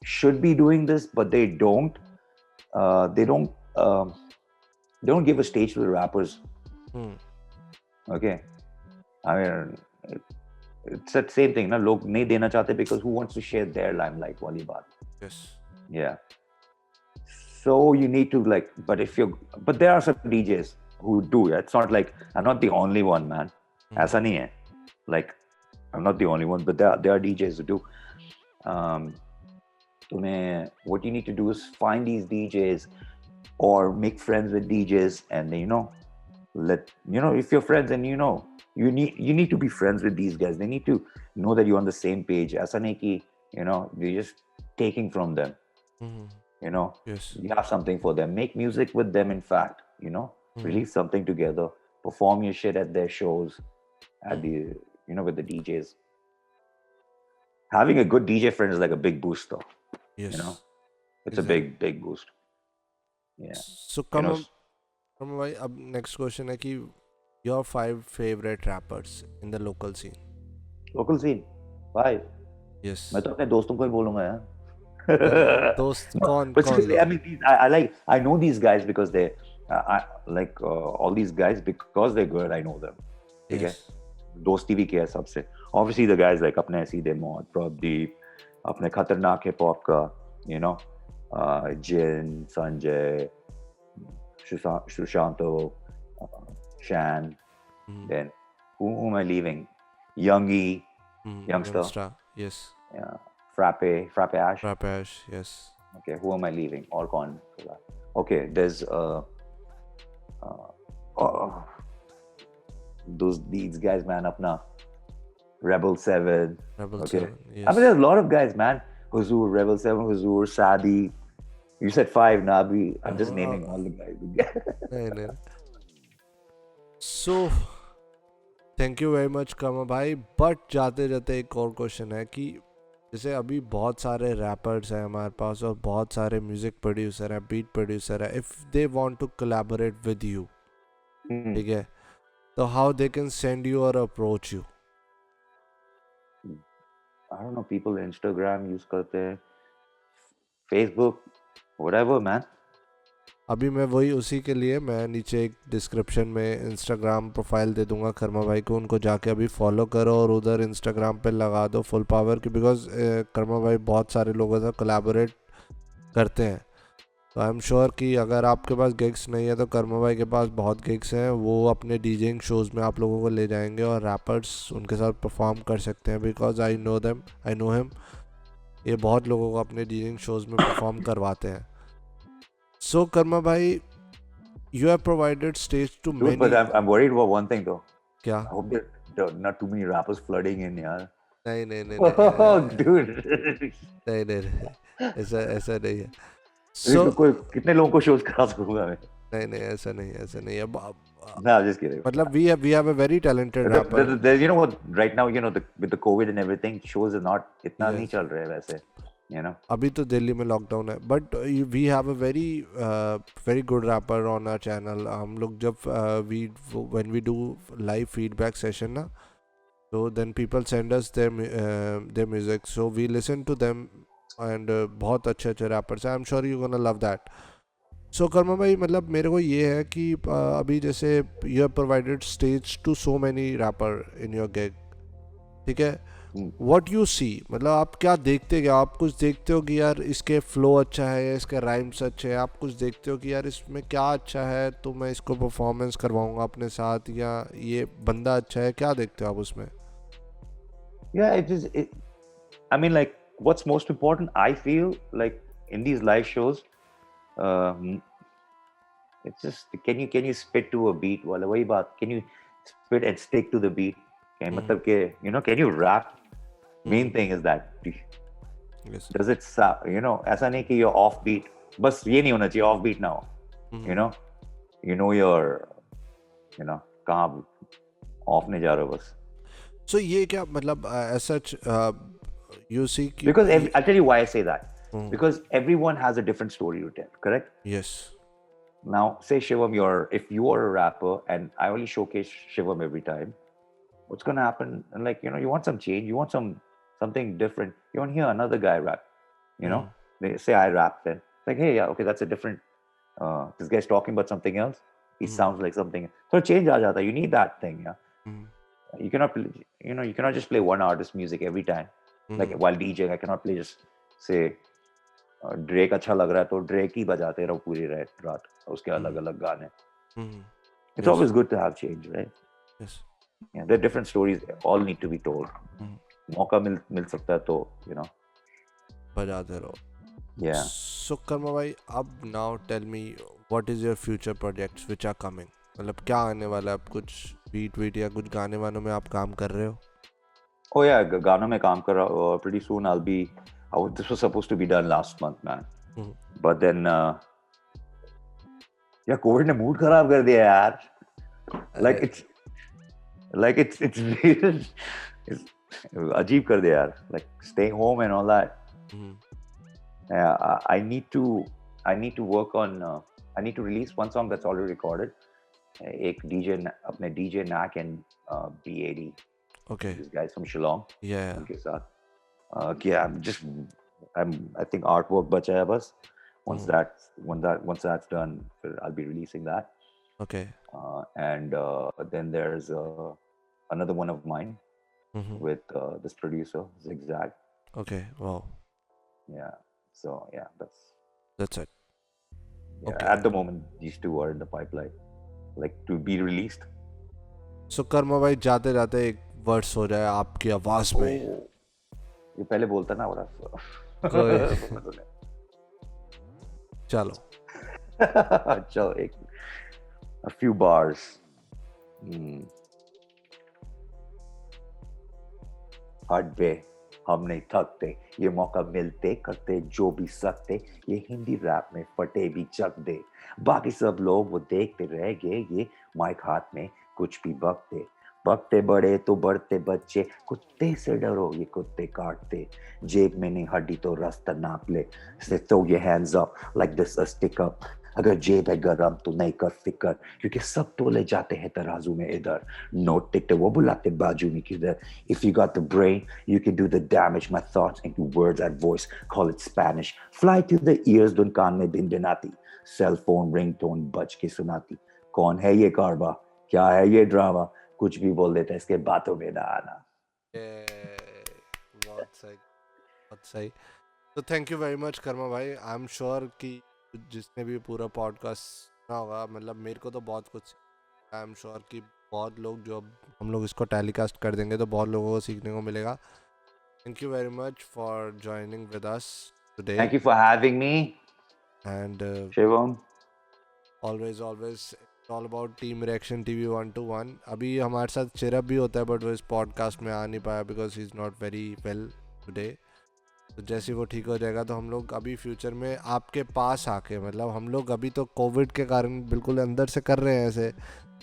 should be doing this, but they don't. They don't give a stage to the rappers. Okay, I mean, it's that same thing. Na, log nahi dena chahte because who wants to share their limelight? Wali baat. Yes. Yeah. So you need to, like, but there are some DJs who do. It's not like I'm not the only one, man. Aisa nahi hai. Like, I'm not the only one, but there are DJs who do. What you need to do is find these DJs or make friends with DJs, and you know, if you're friends, and you know, you need to be friends with these guys. They need to know that you're on the same page. Aisa nahi ki, you know, you're just taking from them. You know, yes, you have something for them. Make music with them. In fact, you know, release something together. Perform your shit at their shows, at the, you know, with the DJs. Having a good DJ friend is like a big boost, though. Yes, you know, it's a big boost. Yeah. So come on, bhai. Ab next question है कि your 5 favorite rappers in the local scene. Local scene, 5. Yes. मैं तो अपने दोस्तों को ही बोलूँगा यार. दोस्त कौन But seriously, I mean, I know these guys because they I like all these guys because they're good. I know them. ठीक है. दोस्ती भी किया है सबसे. Obviously the guys like अपने सीधे मौत, Prabdeep, अपने खतरनाक hip hop का, you know, Jin, Sanjay, Shushanto, Shan. Then who am I leaving? Youngie, Youngster. Yes. Yeah. Frappe Ash, yes. Okay, who am I leaving? Or gone? Okay, there's these guys, man, apna Rebel 7. Rebel okay. 7, yes. I mean, there's a lot of guys, man. Huzur, Rebel 7, Huzur, Sadi. You said 5, Nabi. I'm just naming all the guys. No. So, thank you very much, Kama bhai. But जाते जाते एक और question है कि जैसे अभी बहुत सारे रैपर्स हैं हमारे पास और बहुत सारे म्यूजिक प्रोड्यूसर हैं, बीट प्रोड्यूसर हैं. If they want to collaborate with you, ठीक है, तो how they can send you और approach you? I don't know, people Instagram use करते हैं, Facebook, whatever, man. अभी मैं वही उसी के लिए मैं नीचे एक डिस्क्रिप्शन में इंस्टाग्राम प्रोफाइल दे दूंगा कर्मा भाई को, उनको जाके अभी फॉलो करो और उधर इंस्टाग्राम पे लगा दो फुल पावर की, बिकॉज कर्मा भाई बहुत सारे लोगों से कोलैबोरेट करते हैं. तो आई एम श्योर कि अगर आपके पास गिग्स नहीं है तो कर्मा भाई के पास बहुत गिग्स हैं, वो अपने डीजेइंग शोज़ में आप लोगों को ले जाएंगे और रैपर्स उनके साथ परफॉर्म कर सकते हैं. बिकॉज आई नो हिम, ये बहुत लोगों को अपने डीजेइंग शोज़ में परफॉर्म करवाते हैं. सो कर्मा भाई, You have provided stage to Dude, but many. I'm worried about one thing though. क्या? I hope there are not too many rappers flooding in, yaar. नहीं नहीं नहीं Oh, नहीं dude. नहीं नहीं नहीं, ऐसा ऐसा नहीं है. अरे So कोई कितने लोगों को शोज करा सकूंगा मैं? नहीं नहीं ऐसा नहीं है. No, I'm just kidding. मतलब we have a very talented rapper. You know what? Right now, with the COVID and everything, shows are not इतना नहीं Yes. चल रहे वैसे. You know. अभी तो दिल्ली में लॉकडाउन है, but we have a very good rapper on our channel. हम लोग जब when we do live feedback session ना, so then people send us their music, so we listen to them, and बहुत अच्छे अच्छे rappers हैं. I'm sure you're gonna love that. So Karma भाई, मतलब मेरे को ये है कि अभी जैसे you have provided stage to so many rapper in your gig, ठीक है. What you see, मतलब आप क्या देखते क्या? आप कुछ देखते हो कि यार इसके फ्लो अच्छा है या इसके राइम्स अच्छे हैं? आप कुछ देखते हो कि यार इसमें क्या अच्छा है तो मैं इसको परफॉर्मेंस करवाऊंगा अपने साथ, या ये बंदा अच्छा है? क्या देखते हो आप उसमें? Yeah, I mean, like, what's most important, I feel like in these live shows, um, it's just can you spit to a beat? Wala wahi baat. Can you spit and stick to the beat? मतलब के can you rap? Main thing is that. Yes. Does it sound, ऐसा नहीं कि you're off beat. बस ये नहीं होना चाहिए off beat now. You know you're कहाँ off नहीं जा रहे हो बस. So ये क्या मतलब as such you see कि Because I'll tell you why I say that. Because everyone has a different story to tell, correct? yes. Now, say Shivam, if you are a rapper and I only showcase Shivam every time, what's gonna happen? And like, you want some change, you want something different. You want to hear another guy rap, They say I rap, then like, hey, yeah, okay, that's a different. This guy's talking about something else. He sounds like something. So change aa jata. You need that thing, yeah. You cannot, you cannot just play one artist's music every time. Like while DJing, I cannot play just say Drake अच्छा लग रहा है तो Drake ही बजाते रहो पूरी रात उसके अलग अलग गाने. It's always good to have change, right? Yes. Yeah, there are different stories, all need to be told. मौका मिल सकता है तो बजाते रहो. Yeah. So कर्मा भाई, अब now tell me what is your future projects which are coming? मतलब क्या आने वाला है? आप कुछ बीट या कुछ गाने वानों में आप काम कर रहे हो? Oh yeah, गानों में काम कर रहा हूँ. Pretty soon this was supposed to be done last month, man. But then yeah, COVID ने मूड खराब कर दिया यार. Like it's weird. It's अजीब कर दिया यार. Like staying home and all that. Yeah, I need to work on. I need to release one song that's already recorded. एक अपने DJ Knack and B80. Okay. These guys from Shillong. Yeah. उनके साथ. Yeah, I think artwork बचा है बस. Once that's done, I'll be releasing that. Okay. And then there's another one of mine with this producer Zigzag. Okay. Wow. Yeah. So yeah, that's it. Yeah, Okay. at the moment, these two are in the pipeline, like to be released. So Karma भाई, जाते जाते एक words हो जाए आपकी आवाज में. ये पहले बोलता ना बड़ा. चलो. चलो a few bars. हट बे, हम नहीं थकते, ये मौका मिलते करते जो भी सकते, ये हिंदी रैप में फटे भी चक दे, बाकी सब लोग वो देखते रह गए, ये माइक हाथ में कुछ भी बकते बड़े तो बढ़ते बच्चे, कुत्ते से डरो ये कुत्ते काटते, जेब में नहीं हड्डी तो रास्ता नाप ले, से throw your hands up like this a stick up, अगर जेब है गरम तो नहीं कर फिकर, क्योंकि सब तोले जाते हैं तराजू में इधर, नोट टिकते वो बुलाते बाजू में किधर, if you got the brain you can do the damage, my thoughts into words and voice, call it Spanish, fly to the ears दुन कान में भिनभिनाती, cell phone ringtone बज के सुनाती, कौन है ये कारवा, क्या है ये ड्रामा, कुछ भी बोल देता है इसके बातों में ना आना. बहुत सही. तो thank you very much Karma भाई. आई एम श्योर कि जिसने भी पूरा पॉडकास्ट सुना होगा, मतलब मेरे को तो बहुत कुछ, आई एम श्योर कि बहुत लोग, जो हम लोग इसको टेलीकास्ट कर देंगे तो बहुत लोगों को सीखने को मिलेगा. Thank you very much for joining with us today. Thank you for having me. And Shivam. Always all about team reaction TV 1-1। अभी हमारे साथ चिरप भी होता है बट वो इस पॉडकास्ट में आ नहीं पाया because he is not very well today. तो जैसे ही वो ठीक हो जाएगा तो हम लोग अभी फ्यूचर में आपके पास आके, मतलब हम लोग अभी तो कोविड के कारण बिल्कुल अंदर से कर रहे हैं ऐसे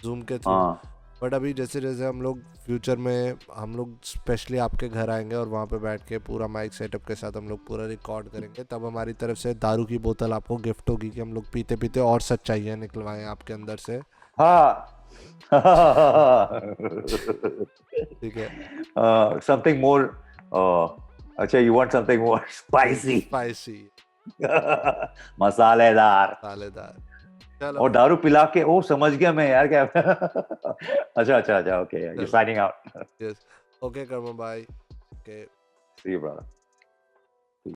जूम के थ्रू, हाँ बट अभी जैसे जैसे हम लोग फ्यूचर में हम लोग स्पेशली आपके घर आएंगे और वहाँ पे बैठ के पूरा माइक सेटअप के साथ हम लोग पूरा रिकॉर्ड करेंगे, तब हमारी तरफ से दारू की बोतल आपको गिफ्ट होगी कि हम लोग पीते पीते और सच्चाइयाँ निकलवाएं आपके अंदर से। हाँ ठीक है, समथिंग मोर, अच्छा you want something more spicy, spicy, मसालेदार, सालेदार। चलो और दारू पिला के, ओ समझ गया मैं यार क्या अच्छा okay, you signing out, yes, okay Karma, bye. Okay see you brother.